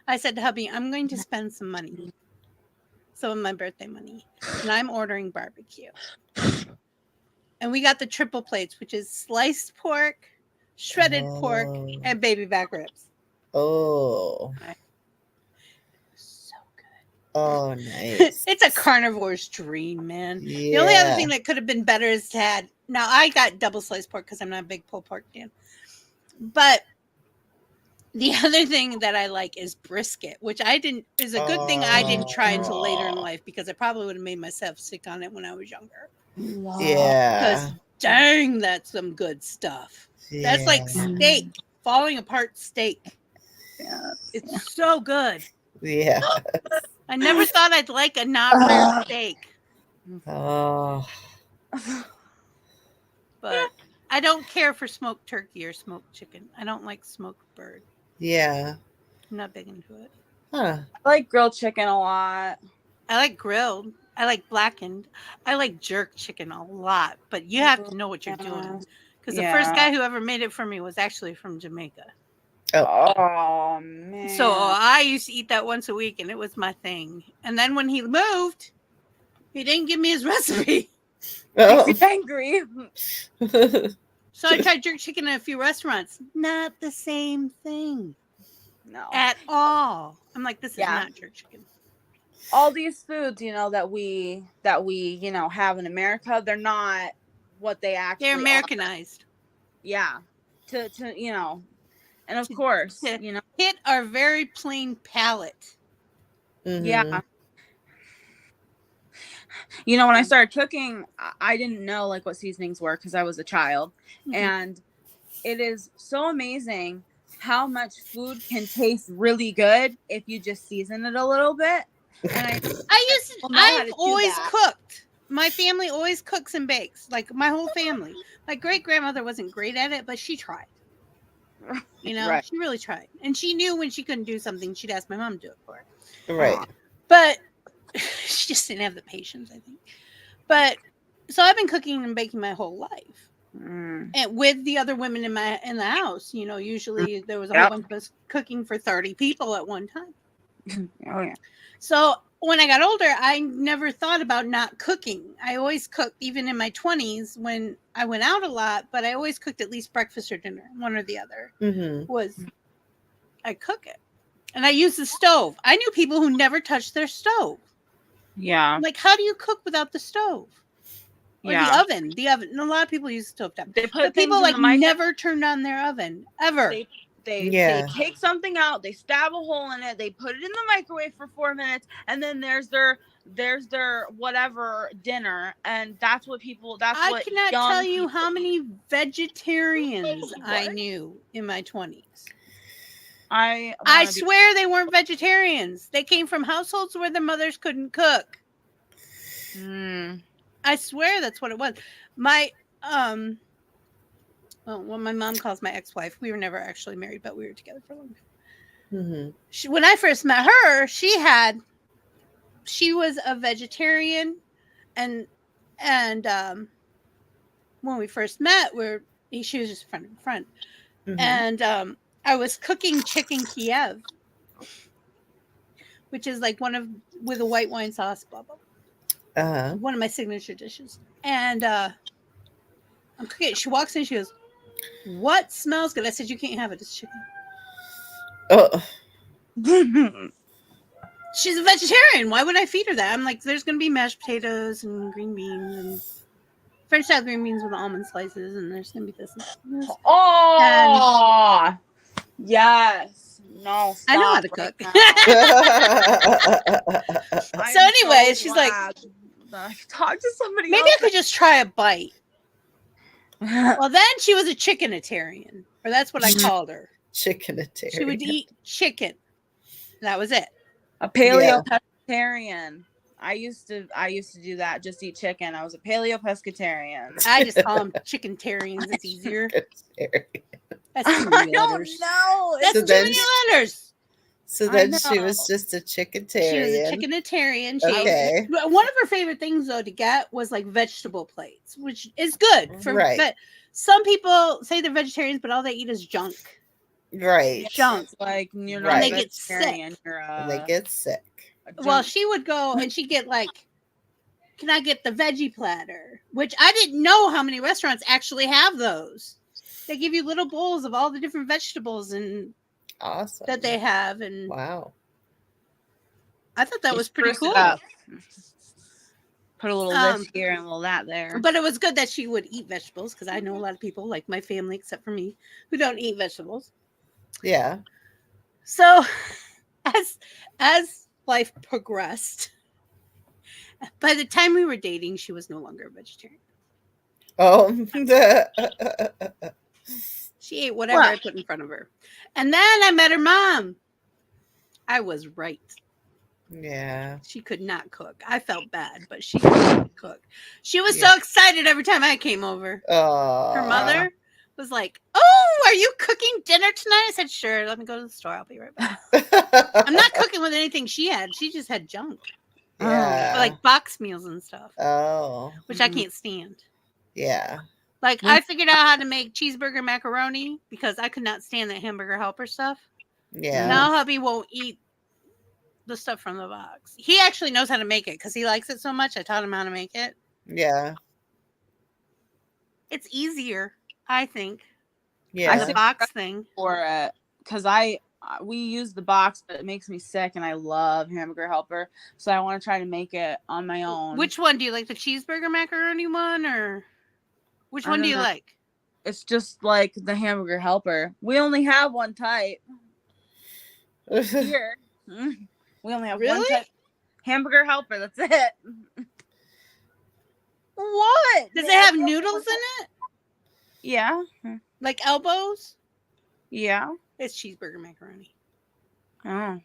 S1: I said to hubby, I'm going to spend some money. some of my birthday money, and I'm ordering barbecue. And we got the triple plates, which is sliced pork, shredded pork, and baby back ribs.
S6: Oh.
S1: So good.
S6: Oh, nice.
S1: It's a carnivore's dream, man. Yeah. The only other thing that could have been better is to add. Now, I got double sliced pork because I'm not a big pulled pork fan. But the other thing that I like is brisket, which is a good thing I didn't try until later in life, because I probably would have made myself sick on it when I was younger.
S6: Yeah.
S1: Because dang, that's some good stuff. Yeah. That's like steak, falling apart steak. Yeah. It's so good.
S6: Yeah.
S1: I never thought I'd like a not rare steak.
S6: Oh.
S1: But I don't care for smoked turkey or smoked chicken. I don't like smoked bird.
S6: Yeah.
S1: I'm not big into it.
S6: Huh.
S7: I like grilled chicken a lot.
S1: I like grilled. I like blackened. I like jerk chicken a lot. But you have to know what you're doing. Because the first guy who ever made it for me was actually from Jamaica.
S7: Oh, man.
S1: So I used to eat that once a week, and it was my thing. And then when he moved, he didn't give me his recipe.
S7: Makes me angry.
S1: So I tried jerk chicken at a few restaurants. Not the same thing.
S7: No.
S1: At all. I'm like, this is not jerk chicken.
S7: All these foods, that we have in America, they're not what they actually
S1: They're Americanized.
S7: Are. Yeah. To and of course,
S1: hit our very plain palate.
S6: Mm-hmm.
S7: Yeah. When I started cooking, I didn't know like what seasonings were because I was a child. Mm-hmm. And it is so amazing how much food can taste really good if you just season it a little bit. And
S1: I've always cooked. My family always cooks and bakes. Like my whole family. My great grandmother wasn't great at it, but she tried. Right. She really tried. And she knew when she couldn't do something, she'd ask my mom to do it for her.
S6: Right.
S1: But she just didn't have the patience, I think. But so I've been cooking and baking my whole life. And with the other women in the house, usually there was a whole bunch of us cooking for 30 people at one time.
S7: Oh yeah.
S1: So when I got older, I never thought about not cooking. I always cooked, even in my 20s when I went out a lot, but I always cooked at least breakfast or dinner, one or the other. I cook it. And I use the stove. I knew people who never touched their stove.
S7: Yeah.
S1: I'm like, how do you cook without the stove? Or the oven. The oven. And a lot of people use the stovetop. But people never turned on their oven. Ever.
S7: They take something out, they stab a hole in it, they put it in the microwave for 4 minutes, and then there's their whatever dinner, and that's what
S1: I cannot tell you how many vegetarians I knew in my 20s. I swear they weren't vegetarians. They came from households where their mothers couldn't cook. I swear that's what it was. My what my mom calls my ex-wife. We were never actually married, but we were together for a long time. When I first met her, she was a vegetarian, and when we first met, she was just a friend. And I was cooking chicken Kiev, which is like with a white wine sauce, blah blah. One of my signature dishes. And I'm cooking it. She walks in, she goes, "What smells good?" I said, "You can't have it. It's chicken."
S6: Oh.
S1: She's a vegetarian. Why would I feed her that? I'm like, there's going to be mashed potatoes and green beans and French style green beans with almond slices, and there's going to be this. And this.
S7: Oh, yes. No, stop.
S1: I know how to cook.
S7: Right
S1: So anyway, she's like,
S7: talk to somebody
S1: maybe
S7: else.
S1: I could just try a bite. Well, then she was a chickenitarian, or that's what I called her.
S6: Chickenitarian.
S1: She would eat chicken. That was it.
S7: A paleo-pescatarian. I used to do that. Just eat chicken. I was a paleo-pescatarian.
S1: I just call them chickentarians. It's easier. That's too
S7: I
S1: many
S7: don't
S1: letters.
S7: know.
S1: That's too many letters.
S6: So then she was just a chickentarian.
S1: She was a chickenitarian.
S6: Okay.
S1: One of her favorite things, though, to get was like vegetable plates, which is good for.
S6: Right.
S1: But some people say they're vegetarians, but all they eat is junk.
S6: Right.
S1: Junk.
S7: It's like you're
S6: Right.
S7: not
S1: And they get
S7: vegetarian.
S1: sick.
S7: You're
S6: And they get sick.
S1: Well, she would go and she'd get like, can I get the veggie platter? Which I didn't know how many restaurants actually have those. They give you little bowls of all the different vegetables and
S6: Awesome.
S1: that they have. And
S6: wow.
S1: I thought that was pretty cool.
S7: Put a little this here and a little that there.
S1: But it was good that she would eat vegetables because I know a lot of people, like my family, except for me, who don't eat vegetables.
S6: Yeah.
S1: So as life progressed, by the time we were dating, she was no longer a vegetarian.
S6: Oh.
S1: She ate whatever I put in front of her. And then I met her mom. I was right.
S6: Yeah.
S1: She could not cook. I felt bad, but she could cook. She was so excited every time I came over. Her mother was like, "Oh, are you cooking dinner tonight?" I said, "Sure, let me go to the store. I'll be right back." I'm not cooking with anything she had. She just had junk.
S6: Yeah.
S1: Like box meals and stuff.
S6: Oh.
S1: Which I can't stand.
S6: Yeah.
S1: Like, I figured out how to make cheeseburger macaroni because I could not stand that hamburger helper stuff.
S6: Yeah.
S1: Now hubby won't eat the stuff from the box. He actually knows how to make it because he likes it so much. I taught him how to make it.
S6: Yeah.
S1: It's easier, I think.
S6: Yeah.
S1: The box thing.
S7: For because we use the box, but it makes me sick, and I love hamburger helper, so I want to try to make it on my own.
S1: Which one do you like? The cheeseburger macaroni one, or which one do you like?
S7: It's just like the hamburger helper. We only have one type here. We only have one type. Hamburger helper. That's it. What?
S1: Does it have noodles in it?
S7: Yeah.
S1: Like elbows?
S7: Yeah.
S1: It's cheeseburger macaroni.
S7: Oh.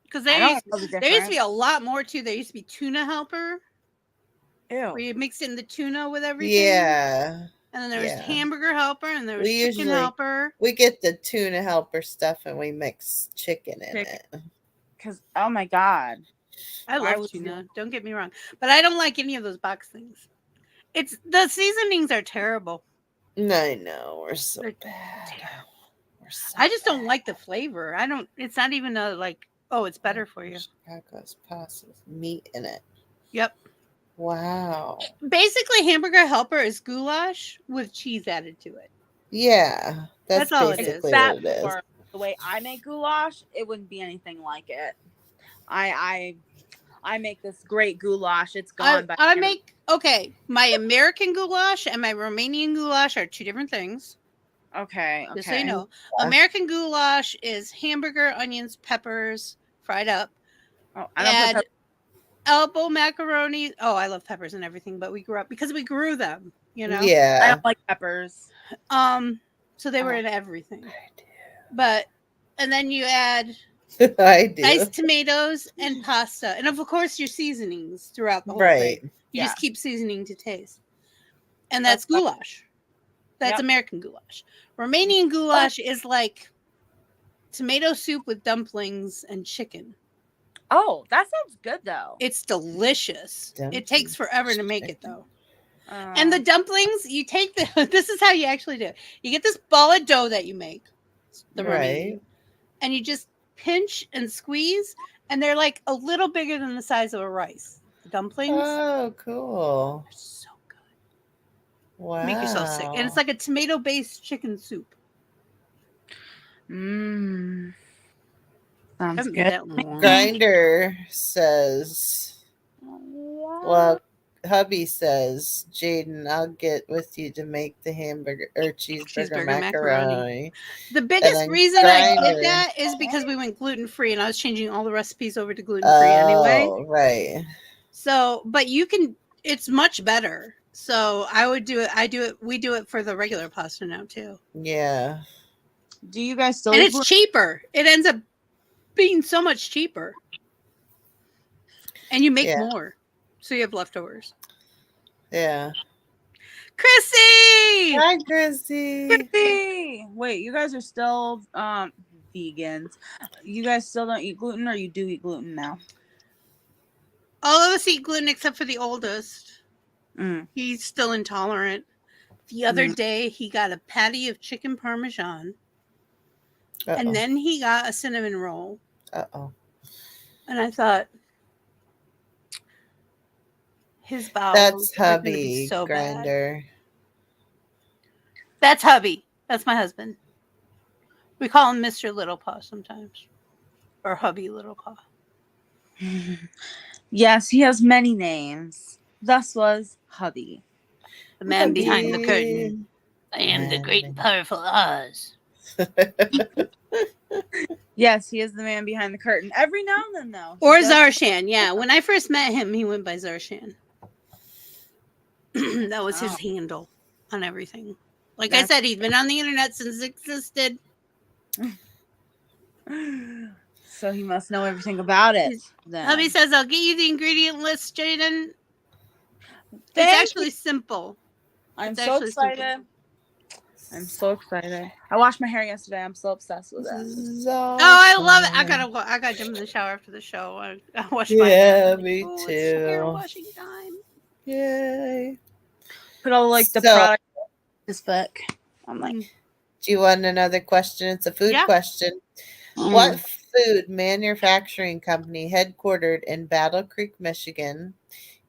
S1: Because there used to be a lot more too. There used to be tuna helper.
S7: Ew.
S1: Where you mix in the tuna with everything.
S6: Yeah.
S1: And then there was hamburger helper and there was chicken helper.
S6: We get the tuna helper stuff and we mix chicken in it.
S7: Because, oh my God.
S1: I love tuna. Don't get me wrong. But I don't like any of those box things. The seasonings are terrible.
S6: I know. We're so bad.
S1: I just don't like the flavor. It's not even it's better for you.
S6: Meat in it.
S1: Yep.
S6: Wow.
S1: Basically, hamburger helper is goulash with cheese added to it.
S6: Yeah. That's
S1: all
S6: basically
S1: it is.
S6: what it is.
S7: The way I make goulash, it wouldn't be anything like it. I make this great goulash. It's gone.
S1: My American goulash and my Romanian goulash are two different things.
S7: Okay.
S1: Just so you know. American goulash is hamburger, onions, peppers, fried up.
S7: Oh, I don't put
S1: elbow macaroni. Oh, I love peppers and everything, but we grew them, you know?
S6: Yeah.
S7: I don't like peppers.
S1: So they were in everything. And then you add diced tomatoes and pasta. And of course your seasonings throughout the whole thing. You just keep seasoning to taste. And that's goulash. That's American goulash. Romanian goulash is like tomato soup with dumplings and chicken.
S7: Oh, that sounds good though.
S1: It's delicious. It takes forever to make it though. And the dumplings, you take this is how you actually do it. You get this ball of dough that you make, Romanian, and you just pinch and squeeze, and they're like a little bigger than the size of a rice. The dumplings.
S6: Oh, cool.
S1: They're so good.
S6: Wow.
S1: Make yourself sick. And it's like a tomato-based chicken soup.
S7: Sounds good.
S6: Grinder says, well, hubby says, Jaden, I'll get with you to make the hamburger or cheeseburger macaroni.
S1: The biggest reason I did that is because we went gluten-free and I was changing all the recipes over to gluten-free anyway.
S6: Oh, right.
S1: So, but it's much better. So I would do it. We do it for the regular pasta now too.
S6: Yeah.
S7: Do you guys still?
S1: And it's cheaper. It ends up being so much cheaper. And you make more. So you have leftovers.
S6: Yeah.
S1: Chrissy!
S6: Hi, Chrissy.
S7: Wait, you guys are still vegans. You guys still don't eat gluten, or you do eat gluten now?
S1: All of us eat gluten except for the oldest. He's still intolerant. The other day, he got a patty of chicken parmesan. And then he got a cinnamon roll.
S6: Uh-oh.
S1: And I thought, His bowels
S6: That's
S1: are going to be
S6: hubby
S1: so bad.
S6: Grinder.
S1: That's hubby. That's my husband. We call him Mr. Little Paw sometimes. Or hubby Little Paw.
S7: Yes, he has many names. Thus was hubby.
S1: The man behind the curtain. I am the great and powerful Oz.
S7: Yes, he is the man behind the curtain. Every now and then, though.
S1: Or Zarshan, yeah. When I first met him, he went by Zarshan. That was his handle on everything. Like I said, he's been on the internet since it existed.
S7: So he must know everything about it. Then.
S1: Hubby says, I'll get you the ingredient list, Jaden. It's actually simple.
S7: I'm so excited. Simple. I'm so excited. I washed my hair yesterday. I'm so obsessed with it.
S1: Oh, I love it. I gotta jump in the shower after the show. I wash my hair.
S6: Yeah, me too.
S1: It's hair washing time.
S6: Yay.
S7: Put all the product in this book. I'm like,
S6: do you want another question? It's a food question. What food manufacturing company headquartered in Battle Creek, Michigan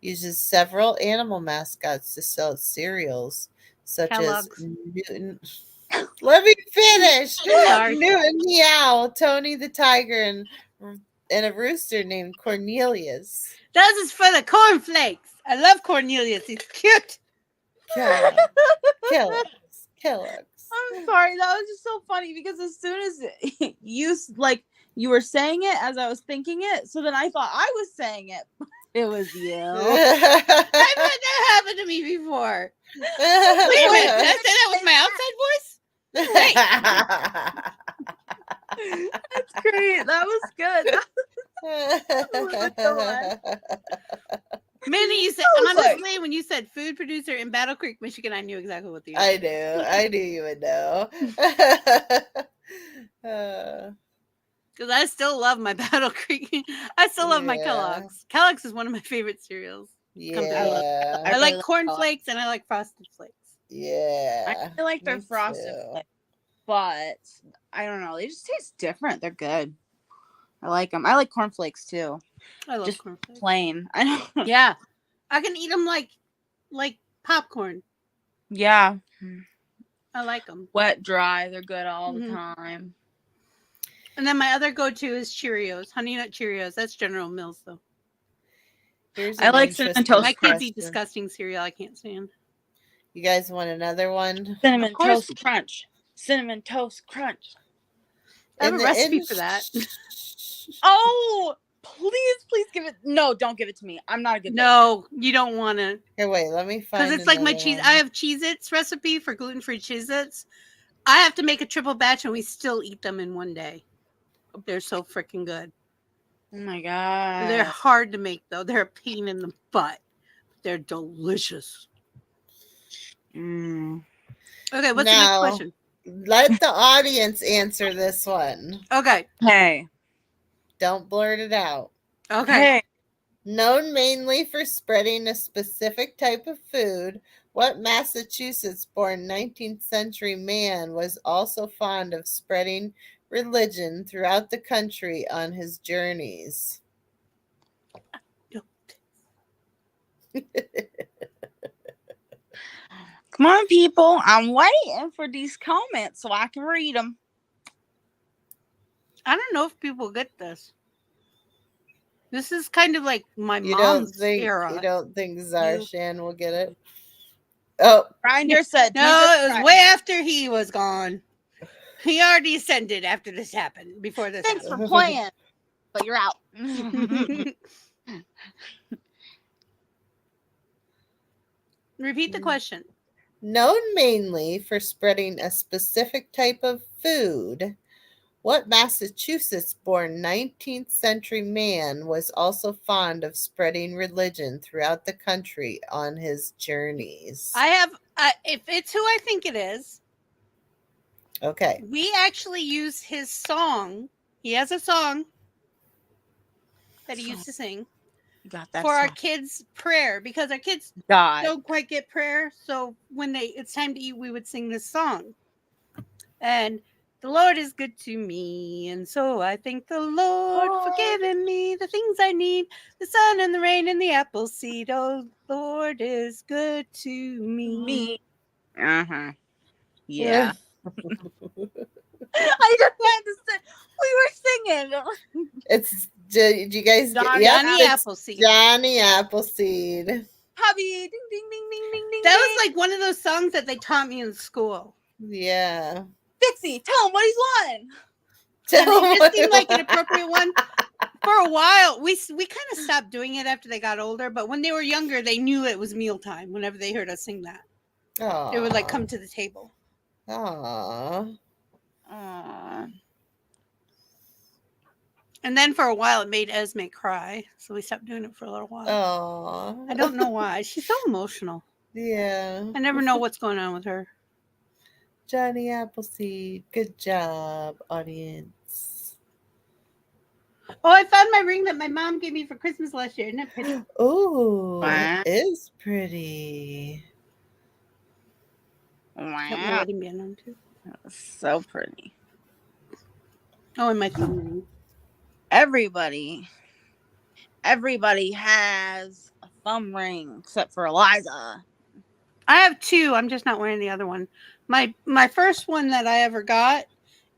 S6: uses several animal mascots to sell its cereals, such Kellogg's. As Newton? Let me finish. Newton Meow, Tony the Tiger, and a rooster named Cornelius.
S1: This is for the cornflakes. I love Cornelius. He's cute.
S6: Kellogg's.
S7: I'm sorry. That was just so funny because as soon as you were saying it as I was thinking it, so then I thought I was saying it. It was you.
S1: I've had that happen to me before. Wait a minute. Did I say that with my outside voice?
S7: That's great. That was good.
S1: Minnie, you said honestly, when you said food producer in Battle Creek, Michigan, I knew exactly what the
S6: answer was. I knew you would know.
S1: Because I still love my Battle Creek. I still love my Kellogg's. Kellogg's is one of my favorite cereals.
S6: Yeah.
S1: I like cornflakes and I like Frosted Flakes.
S6: Yeah.
S7: I like their Frosted Flakes, but I don't know. They just taste different. They're good. I like them. I like cornflakes too.
S1: I love
S7: just
S1: cornflakes.
S7: Plain. I know.
S1: Yeah. I can eat them like popcorn.
S7: Yeah.
S1: I like them.
S7: Wet, dry. They're good all the time.
S1: And then my other go-to is Cheerios. Honey Nut Cheerios. That's General Mills, though.
S7: I like Cinnamon Toast
S1: My kids eat disgusting cereal. I can't stand.
S6: You guys want another one?
S7: Cinnamon Toast Crunch. Cinnamon Toast Crunch.
S1: I have a recipe for that.
S7: Oh, please give it. No, don't give it to me. I'm not a good
S1: No, you don't want to.
S6: Here, wait. Let me find.
S1: Because it's like my cheese. I have Cheez-Its recipe for gluten-free Cheez-Its. I have to make a triple batch, and we still eat them in one day. They're so freaking good.
S7: Oh my god.
S1: They're hard to make though. They're a pain in the butt. They're delicious.
S7: Okay,
S1: what's the next question?
S6: Let the audience answer this one.
S1: Okay.
S7: Hey.
S6: Don't blurt it out.
S1: Okay.
S7: Hey.
S6: Known mainly for spreading a specific type of food, what Massachusetts-born 19th century man was also fond of spreading religion throughout the country on his journeys?
S7: Come on, people. I'm waiting for these comments so I can read them.
S1: I don't know if people get this. This is kind of like my mom's era.
S6: You don't think Zarshan will get it? Oh,
S7: Grinder said
S1: no. It was way after he was gone. He already ascended after this happened. Before this.
S7: Thanks for playing, but you're out.
S1: Repeat the question.
S6: Known mainly for spreading a specific type of food, what Massachusetts-born 19th century man was also fond of spreading religion throughout the country on his journeys?
S1: I have, if it's who I think it is.
S6: Okay.
S1: We actually use his song. He has a song that he used to sing for our kids' prayer because our kids don't quite get prayer. So when it's time to eat, we would sing this song. And The Lord is good to me, and so I thank the Lord for giving me the things I need, the sun and the rain and the apple seed. Oh, Lord is good to me.
S7: Uh-huh. Yeah. I just had to say, we were singing.
S6: It's did you guys get
S1: Johnny
S6: it's
S1: Appleseed.
S6: Johnny Appleseed.
S7: Hubby, ding, ding, ding, ding, ding, ding.
S1: That was like one of those songs that they taught me in school.
S6: Yeah.
S7: Dixie, tell him what he's won.
S1: And it just seemed like an appropriate one. For a while, we kind of stopped doing it after they got older, but when they were younger, they knew it was mealtime whenever they heard us sing that.
S6: Aww.
S1: They would like come to the table.
S6: Aww.
S1: And then for a while, it made Esme cry, so we stopped doing it for a little while.
S6: Aww.
S1: I don't know why. She's so emotional.
S6: Yeah.
S1: I never know what's going on with her.
S6: Johnny Appleseed. Good job, audience.
S1: Oh, I found my ring that my mom gave me for Christmas last year. Isn't that pretty?
S6: Oh,
S7: Wow.
S6: it is pretty.
S7: Wow. So pretty.
S1: Oh, and my thumb ring.
S7: Everybody has a thumb ring except for Eliza.
S1: I have two. I'm just not wearing the other one. My first one that I ever got,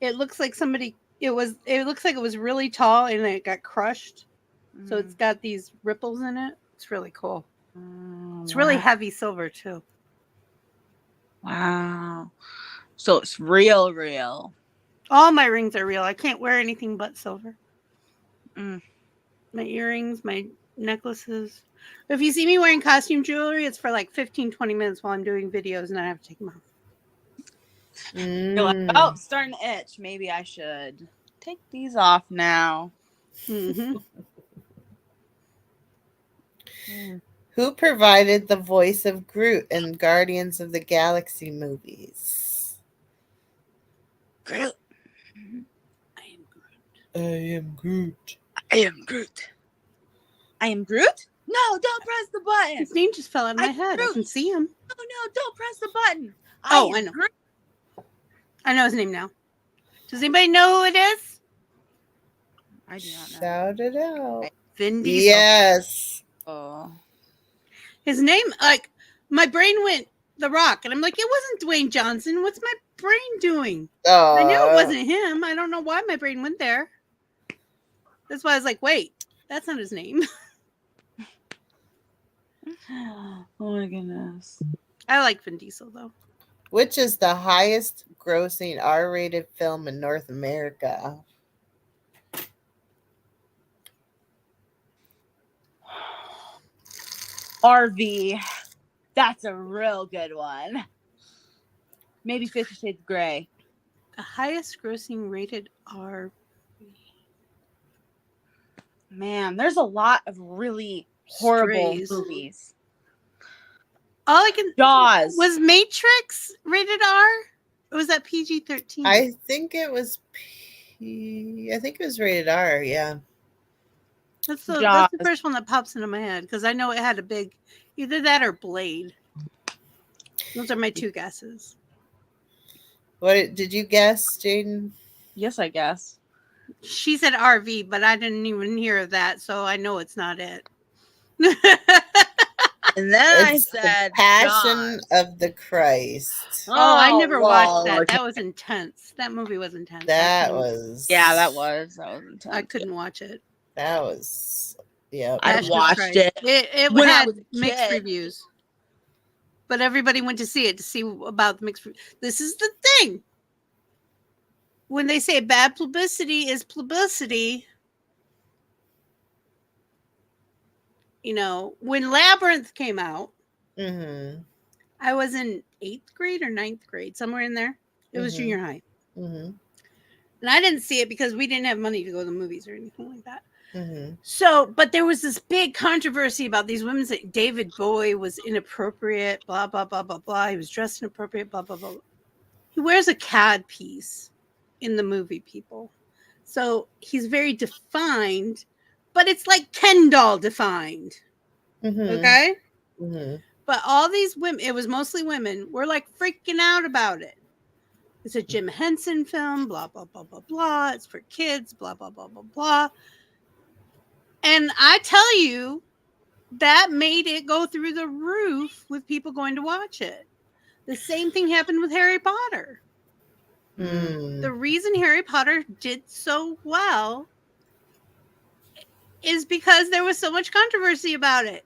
S1: it looks like it looks like it was really tall and it got crushed. So it's got these ripples in it. It's really cool. It's really heavy silver too.
S7: Wow. So it's real.
S1: All my rings are real. I can't wear anything but silver. My earrings, my necklaces. If you see me wearing costume jewelry, it's for like 15-20 minutes while I'm doing videos and I have to take them off.
S7: You're like, oh, starting to itch. Maybe I should take these off now.
S1: Mm-hmm.
S6: Who provided the voice of Groot in Guardians of the Galaxy movies?
S7: Groot.
S6: I am Groot.
S7: I am Groot. I am Groot? No, don't press the button.
S1: His name just fell out of my head. I can see him.
S7: No, don't press the button.
S1: I know.
S7: Groot.
S1: I know his name now. Does anybody know who it is?
S7: I do not know.
S6: Shout it out.
S1: Vin Diesel.
S6: Yes.
S7: Oh.
S1: His name, like, my brain went The Rock. And I'm like, it wasn't Dwayne Johnson. What's my brain doing? I knew it wasn't him. I don't know why my brain went there. That's why I was like, wait, that's not his name.
S7: Oh my goodness.
S1: I like Vin Diesel, though.
S6: Which is the highest grossing R-rated film in North America?
S7: RV. That's a real good one. Maybe 50 Shades of Grey.
S1: The highest grossing rated R.
S7: Man, there's a lot of really horrible
S1: Strays.
S7: movies.
S1: All I can.
S7: Jaws.
S1: Was Matrix rated R? Or was that PG-13?
S6: I think it was rated R, yeah.
S1: That's the first one that pops into my head because I know it had a big, either that or Blade. Those are my two guesses.
S6: What did you guess, Jaden?
S7: Yes, I guess.
S1: She said RV, but I didn't even hear of that, so I know it's not it.
S7: And then
S6: It's
S7: I said
S6: The Passion
S7: Jaws.
S6: of the Christ.
S1: Oh, I never watched
S7: Lord.
S1: that. That was intense. That movie was intense.
S6: That was
S7: intense.
S1: I couldn't watch it.
S6: That was yeah.
S7: I
S1: Passion of
S7: watched
S1: Christ.
S7: it
S1: It
S7: when I
S1: had
S7: was a
S1: mixed
S7: kid.
S1: reviews. But everybody went to see it to see about the mixed. This is the thing. When they say bad publicity is publicity, you know, when Labyrinth came out, I was in 8th grade or 9th grade, somewhere in there. It was junior high. And I didn't see it because we didn't have money to go to the movies or anything like that. So, but there was this big controversy about these women that David Bowie was inappropriate, blah, blah, blah, blah, blah. He was dressed inappropriate, blah, blah, blah. He wears a CAD piece in the movie, people. So he's very defined, but it's like Ken doll defined. Okay? But all these women, it was mostly women, were like freaking out about it. It's a Jim Henson film, blah, blah, blah, blah, blah. It's for kids, blah, blah, blah, blah, blah. And I tell you, that made it go through the roof with people going to watch it. The same thing happened with Harry Potter. The reason Harry Potter did so well is because there was so much controversy about it.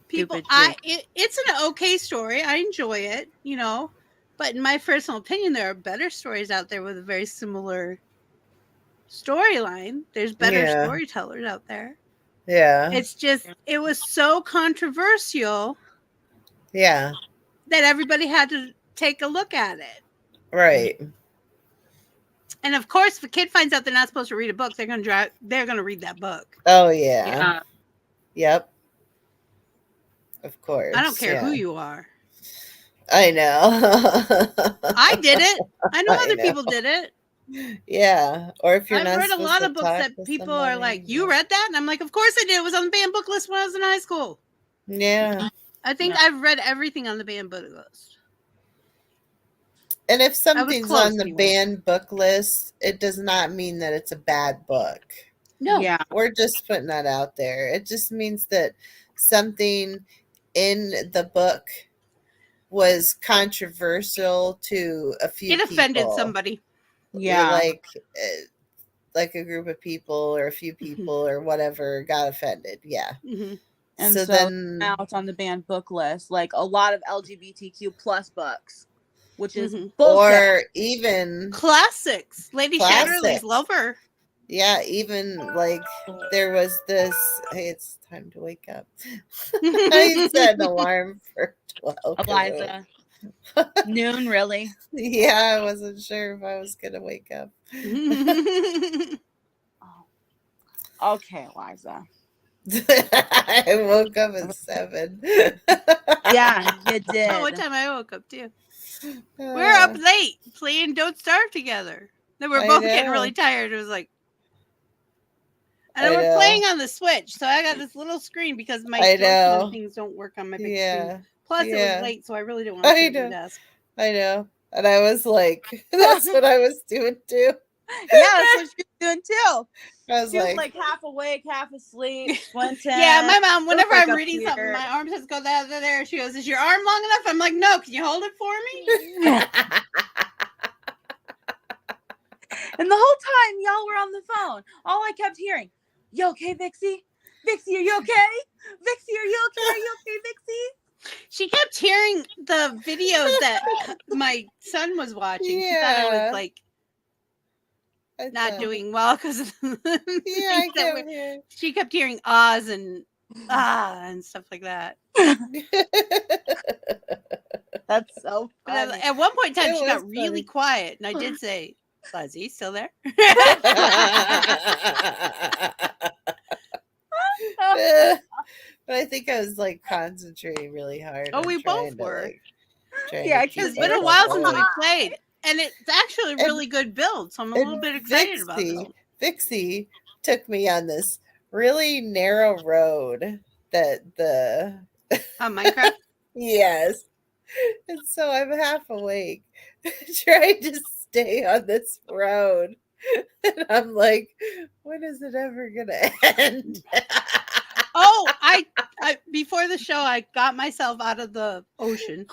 S1: People, it's an okay story. I enjoy it, you know, but in my personal opinion, there are better stories out there with a very similar storyline. There's better storytellers out there.
S6: Yeah.
S1: It's just, it was so controversial.
S6: Yeah.
S1: That everybody had to take a look at it.
S6: Right.
S1: And of course, if a kid finds out they're not supposed to read a book, they're going to read that book.
S6: Oh, yeah. Yep. Of course.
S1: I don't care who you are.
S6: I know.
S1: I did it. I know other people did it.
S6: Yeah. Or if you're
S1: I've
S6: not
S1: read a lot of books that people are like, you read that? And I'm like, of course I did. It was on the banned book list when I was in high school.
S6: Yeah.
S1: I think I've read everything on the banned book list.
S6: And if something's on the banned book list, it does not mean that it's a bad book.
S1: No.
S7: Yeah.
S6: We're just putting that out there. It just means that something in the book was controversial to a few people.
S1: It offended somebody.
S7: Yeah.
S6: Like a group of people or a few people or whatever got offended. Yeah.
S1: Mm-hmm.
S7: And so then now it's on the banned book list, like a lot of LGBTQ plus books, which is bullshit.
S6: Or even
S1: classics. Lady Chatterley's Lover.
S6: Yeah, even like there was this. Hey, it's time to wake up. I set an alarm for 12.
S7: Eliza. Noon, really?
S6: Yeah, I wasn't sure if I was gonna wake up.
S7: Okay, Eliza.
S6: I woke up at 7.
S7: Yeah, you did.
S1: Oh, what time I woke up too? We're up late playing Don't Starve together. Then we're both getting really tired. It was like, and we're playing on the Switch, so I got this little screen because my things don't work on my big screen. Plus, it was late, so I really didn't want to sit at the desk.
S6: I know, and I was like, that's what I was doing too.
S7: Yeah, that's what she was doing too.
S6: She
S7: was like half awake, half asleep, squinting.
S1: Yeah, my mom, whenever I'm reading something, my arm says go there. She goes, is your arm long enough? I'm like, no, can you hold it for me?
S7: And the whole time y'all were on the phone, all I kept hearing, you okay, Vixie? Vixie, are you okay? Vixie, are you okay? Are you okay, Vixie?
S1: She kept hearing the videos that my son was watching. She thought I was like not doing well because of she kept hearing ahs and stuff like that.
S7: That's so funny.
S1: But at one point in time, she got really quiet, and I did say, "Fuzzy, still there?"
S6: But I think I was like concentrating really hard.
S1: Oh, we both were.
S6: Yeah,
S1: it's been a while since we played. And it's actually a really good build, so I'm a little bit excited about it.
S6: Vixie took me on this really narrow road that the
S1: on Minecraft?
S6: Yes. And so I'm half awake trying to stay on this road. And I'm like, when is it ever gonna end?
S1: Oh, I before the show I got myself out of the ocean.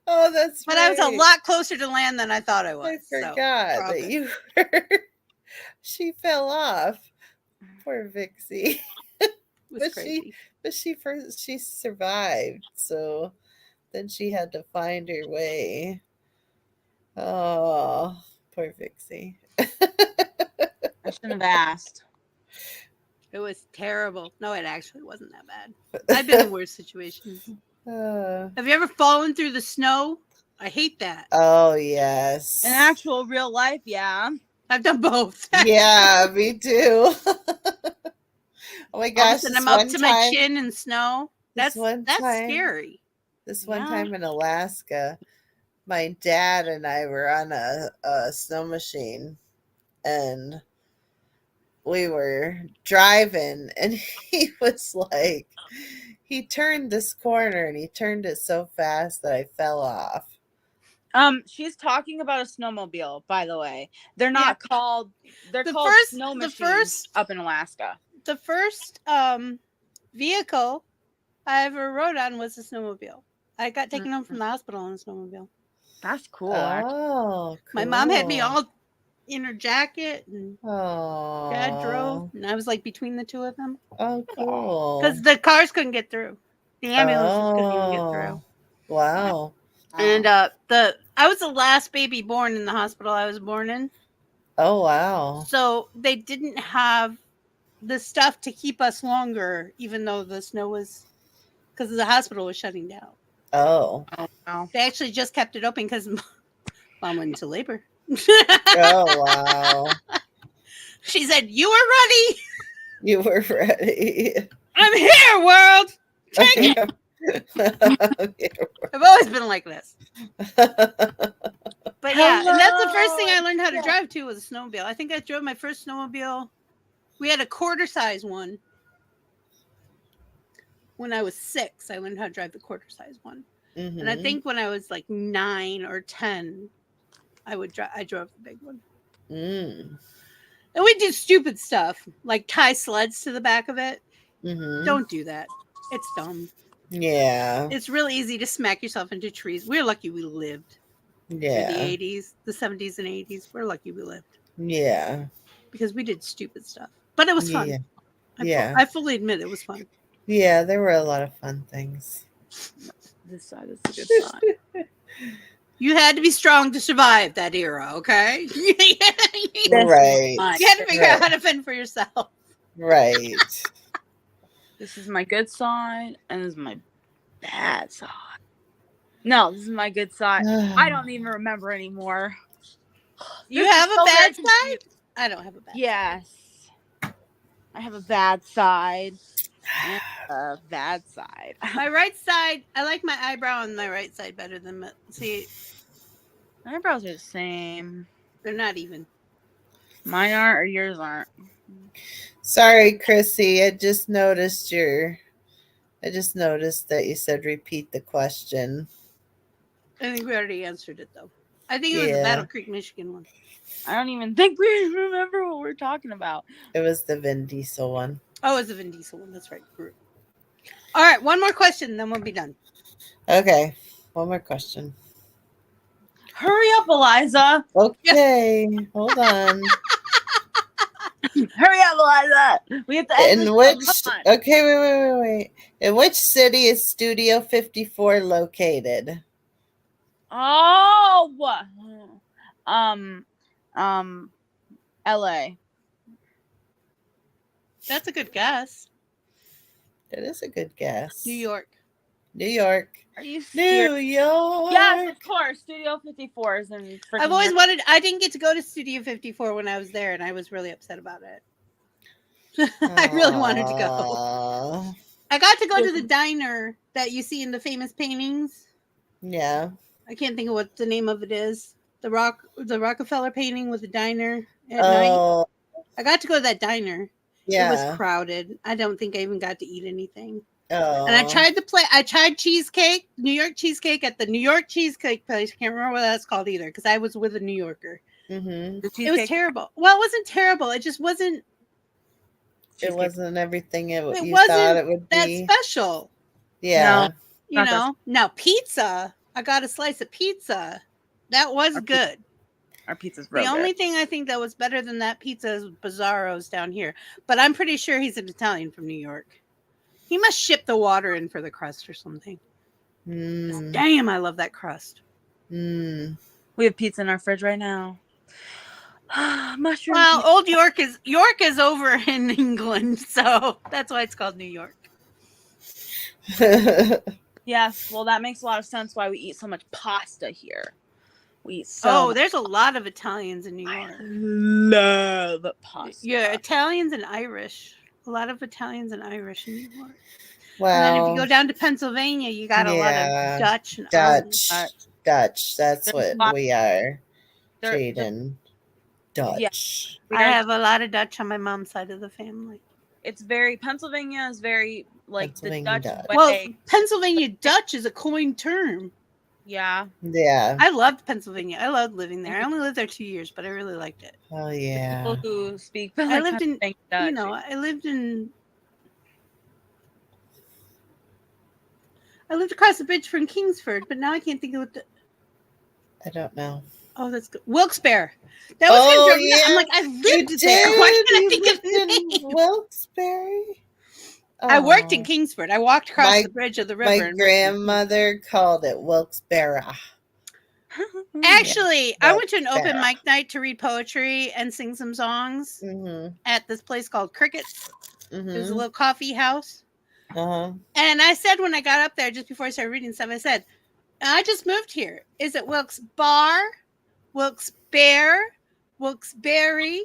S6: Oh, that's
S1: but right. I was a lot closer to land than I thought I was.
S6: I forgot that you were. She fell off. Poor Vixie. She survived. So then she had to find her way. Oh, poor Vixie.
S7: I shouldn't have asked.
S1: It was terrible. No, it actually wasn't that bad. I've been in worse situations. Have you ever fallen through the snow? I hate that.
S6: Oh, yes.
S7: In actual real life, yeah.
S1: I've done both.
S6: Yeah, me too. Oh my gosh.
S1: And I'm up to my chin in snow. That's scary.
S6: This one time in Alaska, my dad and I were on a snow machine and we were driving and he was like, he turned this corner and he turned it so fast that I fell off.
S7: She's talking about a snowmobile, by the way. They're not called. They're called snow machines up in Alaska.
S1: The first vehicle I ever rode on was a snowmobile. I got taken home from the hospital on a snowmobile.
S7: That's cool.
S6: Oh, cool.
S1: My mom had me all in her jacket, and Dad drove, and I was like between the two of them.
S6: Oh, cool.
S1: Because the cars couldn't get through. The ambulances couldn't even get through.
S6: Wow.
S1: And I was the last baby born in the hospital I was born in.
S6: Oh, wow.
S1: So they didn't have the stuff to keep us longer, even though the snow was, because the hospital was shutting down.
S6: Oh.
S1: They actually just kept it open because Mom went into labor.
S6: Oh, wow.
S1: She said, "You were ready.
S6: You were ready.
S1: I'm here, world. Take it." I've always been like this. But yeah, and that's the first thing I learned how to drive too, was a snowmobile. I think I drove my first snowmobile. We had a quarter size one. When I was 6, I learned how to drive the quarter size one. Mm-hmm. And I think when I was like 9 or 10, I drove the big one. And we did stupid stuff, like tie sleds to the back of it. Mm-hmm. Don't do that. It's dumb.
S6: Yeah.
S1: It's really easy to smack yourself into trees. We're lucky we lived.
S6: Yeah.
S1: In the 80s, the 70s and 80s. We're lucky we lived.
S6: Yeah.
S1: Because we did stupid stuff. But it was fun.
S6: Yeah.
S1: I fully admit it was fun.
S6: Yeah, there were a lot of fun things.
S7: This side is a good side.
S1: You had to be strong to survive that era, okay?
S6: Right.
S1: You had to figure out how to fend for yourself.
S6: Right.
S7: This is my good side, and this is my bad side. No, this is my good side. I don't even remember anymore.
S1: You have a bad side? I don't have a bad side.
S7: Yes. I have a bad side. And a bad side.
S1: My right side, I like my eyebrow on my right side better than my, see.
S7: My eyebrows are the same.
S1: They're not even.
S7: Mine aren't, or yours aren't.
S6: Sorry, Chrissy. I just noticed that you said repeat the question.
S1: I think we already answered it, though. I think it was the Battle Creek, Michigan one.
S7: I don't even think we remember what we're talking about.
S6: It was the Vin Diesel one.
S1: Oh, it was the Vin Diesel one. That's right. All right, one more question, then we'll be done.
S6: Okay, one more question.
S7: Hurry up, Eliza.
S6: Okay, hold on.
S7: Hurry up, Eliza. We have to end
S6: wait. In which city is Studio 54 located?
S7: Oh, LA.
S1: That's a good guess.
S6: That is a good guess.
S1: New York.
S7: Are you serious?
S6: New York.
S7: Yes, of course. Studio 54 is in freaking
S1: I've always wanted. I didn't get to go to Studio 54 when I was there, and I was really upset about it. I really wanted to go. I got to go to the diner that you see in the famous paintings.
S6: Yeah.
S1: I can't think of what the name of it is. The Rockefeller painting with the diner at night. I got to go to that diner.
S6: Yeah.
S1: It was crowded. I don't think I even got to eat anything.
S6: Oh.
S1: And I tried cheesecake, New York cheesecake at the New York cheesecake place. I can't remember what that's called either because I was with a New Yorker.
S6: Mm-hmm.
S1: It was terrible. Well, it wasn't terrible. It just wasn't.
S6: It wasn't everything you
S1: wasn't
S6: thought it would
S1: that
S6: be.
S1: special.
S6: Yeah.
S1: No, Now pizza. I got a slice of pizza. That was good.
S7: Our pizza's real
S1: The
S7: good.
S1: only thing I think that was better than that pizza is Bizarro's down here. But I'm pretty sure he's an Italian from New York. He must ship the water in for the crust or something. Damn, I love that crust.
S7: We have pizza in our fridge right now. Mushroom.
S1: Well, old York is over in England, so that's why it's called New York.
S7: Yes, well, that makes a lot of sense why we eat so much pasta here. We eat
S1: there's a lot of Italians in New York.
S7: I love pasta.
S1: Yeah, Italians and Irish. A lot of Italians and Irish in New York.
S6: Well,
S1: and then if you go down to Pennsylvania, you got a lot of Dutch. And
S6: Dutch. That's what we are. Jaden. Dutch.
S1: Yeah. I have a lot of Dutch on my mom's side of the family.
S7: Pennsylvania is very like the Dutch way.
S1: Well, Pennsylvania Dutch is a coined term.
S7: Yeah.
S6: Yeah.
S1: I loved Pennsylvania. I loved living there. I only lived there 2 years, but I really liked it.
S6: Oh yeah.
S7: People who speak
S1: I lived in,
S7: Dutch.
S1: you know, I lived across the bridge from Kingsford, but now I can't think of what the.
S6: I don't know.
S1: Oh, that's good. Wilkes-Barre. That was
S6: Oh,
S1: good. I'm like, I lived
S6: You
S1: there. Why
S6: did?
S1: can't I
S6: You
S1: think of
S6: lived
S1: the
S6: in
S1: name?
S6: Wilkes-Barre?
S1: I worked in
S6: Oh.
S1: Kingsford. I walked across
S6: My-
S1: the bridge of the river.
S6: My
S1: and worked in
S6: grandmother called it Wilkes-Barre.
S1: Actually, I went to an open
S6: Wilkes-Barre.
S1: mic night to read poetry and sing some songs
S6: Mm-hmm.
S1: at this place called Crickets. It was a
S6: Mm-hmm.
S1: little coffee house.
S6: Uh-huh.
S1: And I said when I got up there, just before I started reading stuff, I said, I just moved here. Is it Wilkes-Barre? Wilkes-Barre? Wilkes-Barre?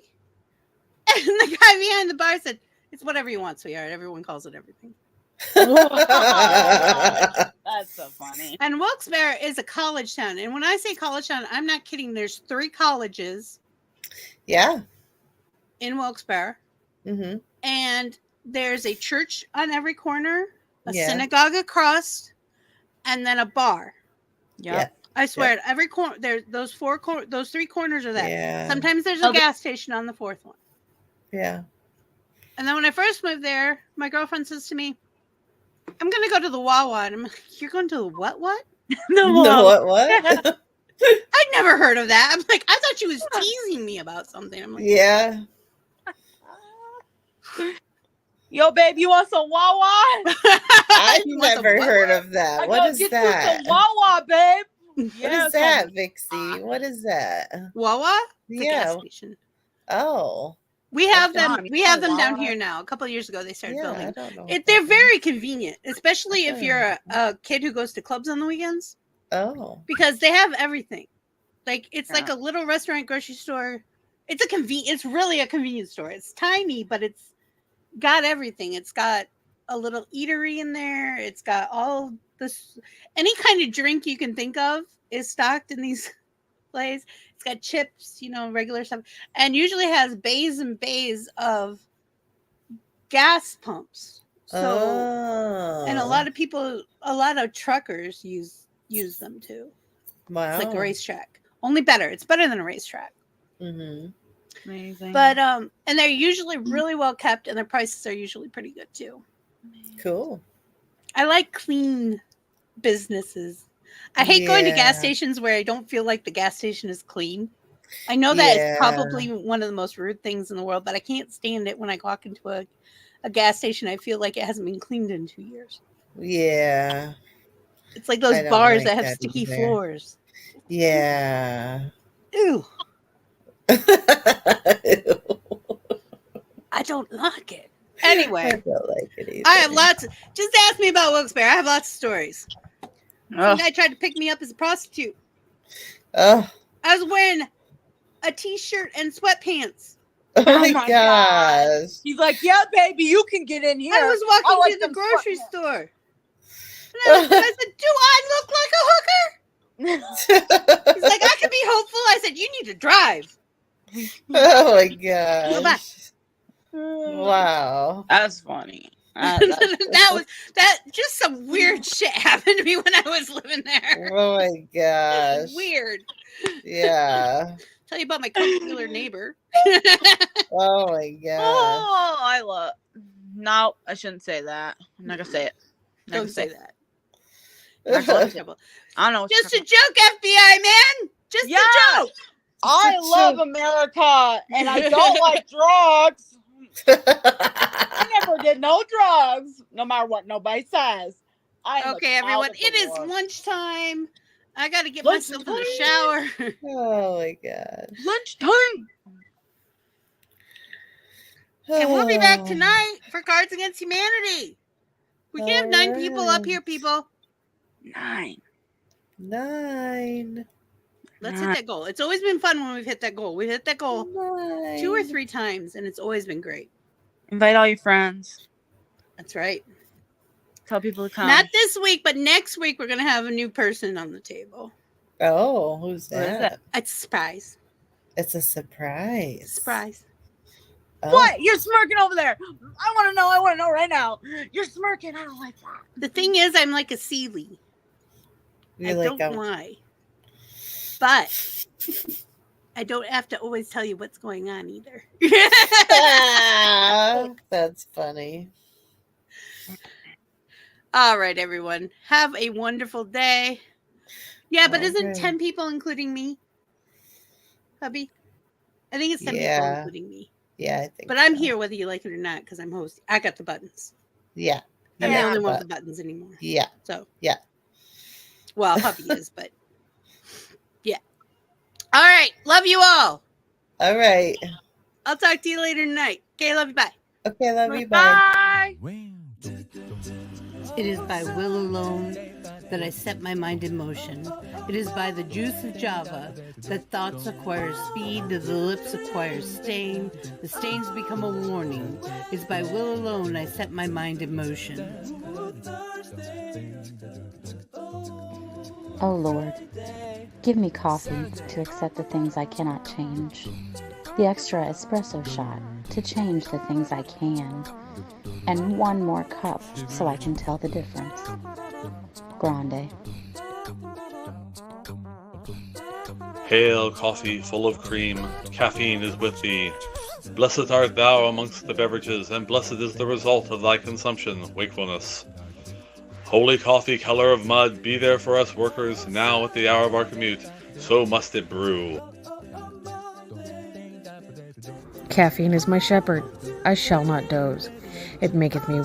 S1: And the guy behind the bar said, it's whatever you want, sweetheart. Everyone calls it everything.
S7: That's so funny.
S1: And Wilkes-Barre is a college town. And when I say college town, I'm not kidding. There's 3 colleges
S6: Yeah.
S1: in Wilkes-Barre.
S6: Mm-hmm.
S1: And there's a church on every corner, a
S6: Yeah.
S1: synagogue across, and then a bar.
S6: Yeah.
S1: I swear, at every corner, there's those 3 corners are that.
S6: Yeah.
S1: Sometimes there's a gas station on the 4th one.
S6: Yeah.
S1: And then when I first moved there, my girlfriend says to me, I'm going to go to the Wawa. And I'm like, you're going to the what?
S6: No, what?
S1: I'd never heard of that. I'm like, I thought she was teasing me about something. I'm like,
S6: Yeah.
S7: Yo, babe, you want some Wawa?
S6: I've
S1: You want some
S6: never
S1: what?
S6: heard of that.
S7: I
S6: What
S7: gotta
S6: is
S7: get
S6: that?
S7: you some Wawa, babe.
S6: What is that, Vixie? What is that?
S1: Wawa? It's a
S6: Yeah.
S1: gas station.
S6: Oh.
S1: We have
S6: Okay.
S1: them. We have them down here now. A couple of years ago, they started
S6: Yeah, I
S1: building.
S6: don't know.
S1: They're very convenient, especially if
S6: Okay.
S1: you're a kid who goes to clubs on the weekends,
S6: Oh.
S1: because they have everything. Like it's like
S7: Yeah.
S1: a little restaurant, grocery store. It's It's really a convenience store. It's tiny, but it's got everything. It's got a little eatery in there. It's got all this. Any kind of drink you can think of is stocked in these places. It's got chips, regular stuff, and usually has bays and bays of gas pumps. So, and a lot of truckers use them too.
S6: Wow.
S1: It's like a racetrack, only better. It's better than a racetrack.
S6: Mm-hmm.
S7: Amazing.
S1: But and they're usually really well kept, and their prices are usually pretty good too.
S6: Cool.
S1: I like clean businesses. I hate going to gas
S6: Yeah.
S1: stations where I don't feel like the gas station is clean. I know that
S6: Yeah.
S1: is probably one of the most rude things in the world, but I can't stand it when I walk into a gas station. I feel like it hasn't been cleaned in 2 years.
S6: Yeah.
S1: It's like those
S6: I don't
S1: bars
S6: like
S1: that have
S6: that
S1: sticky
S6: either.
S1: floors.
S6: Yeah.
S1: Ew, I don't like it.
S6: I
S1: Anyway,
S6: don't like it either.
S1: I have lots. Just ask me about Wilkes-Barre. I have lots of stories. Some guy tried to pick me up as a prostitute.
S6: Oh,
S1: I was wearing a t-shirt and sweatpants.
S6: oh my
S7: my
S6: gosh.
S7: He's like, yeah, baby, you can get in here.
S1: I was
S7: I
S1: walking
S7: like
S1: to the
S7: them
S1: grocery
S7: sweatpants.
S1: store. And I said, do I look like a hooker? He's like, I could be hopeful. I said, you need to drive.
S6: Oh my
S1: Go back.
S6: gosh. Wow.
S7: That's funny.
S1: that just some weird shit happened to me when I was living there.
S6: Oh my
S1: It
S6: gosh.
S1: was weird.
S6: Yeah.
S1: Tell you about my popular neighbor.
S6: Oh my gosh.
S7: Oh, I love. No, I shouldn't say that. I'm not gonna say it. Not
S1: Don't
S7: gonna
S1: say
S7: say
S1: that.
S7: Not gonna say it. I don't know. what
S1: Just
S7: you're
S1: a joke, FBI man. Just
S7: Yeah.
S1: a joke.
S7: I love America, and I don't like drugs. I never did no drugs, no matter what nobody says. I am a
S1: Okay,
S7: child
S1: everyone.
S7: of the
S1: It is
S7: Lord.
S1: lunchtime. I got to get myself in the shower.
S6: Oh my gosh.
S7: Lunchtime.
S1: And we'll be back
S6: Oh.
S1: tonight for Cards Against Humanity. We can have 9 people up here, people.
S7: 9.
S6: 9.
S1: Let's hit that goal. It's always been fun when we've hit that goal. We've hit that goal
S6: 9.
S1: 2 or 3 times, and it's always been great.
S7: Invite all your friends.
S1: That's right.
S7: Tell people to come.
S1: Not this week, but next week we're going to have a new person on the table.
S6: Oh, who's
S7: Who is
S6: that?
S7: that?
S1: It's a surprise.
S6: It's a surprise.
S1: Surprise.
S6: Oh.
S7: What? You're smirking over there. I want to know. I want to know right now. You're smirking. I don't like that.
S1: The thing is, I'm like a Sealy.
S6: You're
S1: I
S6: like,
S1: don't lie. But I don't have to always tell you what's going on either.
S6: That's funny.
S1: All right, everyone. Have a wonderful day. Yeah, but isn't
S6: Okay.
S1: 10 people including me? Hubby? I think it's 10 people
S6: Yeah.
S1: including me.
S6: Yeah, I think
S1: But I'm
S6: so.
S1: here whether you like it or not because I'm hosting. I got the buttons.
S6: Yeah.
S1: I'm the
S6: Yeah,
S1: only one with
S6: but-
S1: the buttons anymore.
S6: Yeah.
S1: So,
S6: Yeah.
S1: well, hubby is, but yeah. All right. Love you all.
S6: All right.
S1: I'll talk to you later tonight. Okay, love you. Bye.
S6: Okay, love you. Bye.
S1: It is by will alone that I set my mind in motion. It is by the juice of Java that thoughts acquire speed, the lips acquire stain, the stains become a warning. It's by will alone I set my mind in motion.
S2: Oh Lord, give me coffee to accept the things I cannot change, the extra espresso shot to change the things I can, and one more cup so I can tell the difference. Grande.
S3: Hail, coffee full of cream, caffeine is with thee. Blessed art thou amongst the beverages, and blessed is the result of thy consumption, wakefulness. Holy coffee, color of mud, be there for us workers, now at the hour of our commute, so must it brew.
S4: Caffeine is my shepherd, I shall not doze. It maketh me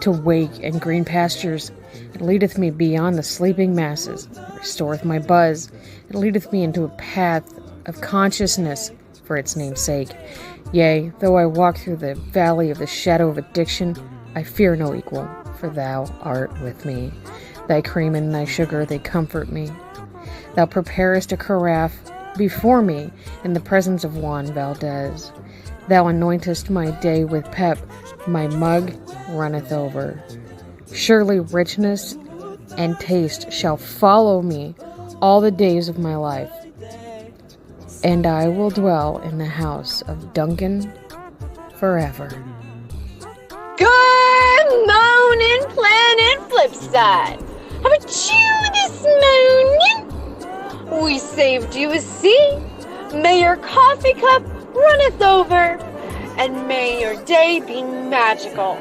S4: to wake in green pastures. It leadeth me beyond the sleeping masses. It restoreth my buzz. It leadeth me into a path of consciousness for its name's sake. Yea, though I walk through the valley of the shadow of addiction, I fear no equal, for thou art with me. Thy cream and thy sugar, they comfort me. Thou preparest a carafe before me in the presence of Juan Valdez. Thou anointest my day with pep, my mug runneth over. Surely richness and taste shall follow me all the days of my life, and I will dwell in the house of Duncan forever.
S5: Good morning, Planet Flipside. How about you this morning? We saved you a seat. May your coffee cup runneth over, and may your day be magical.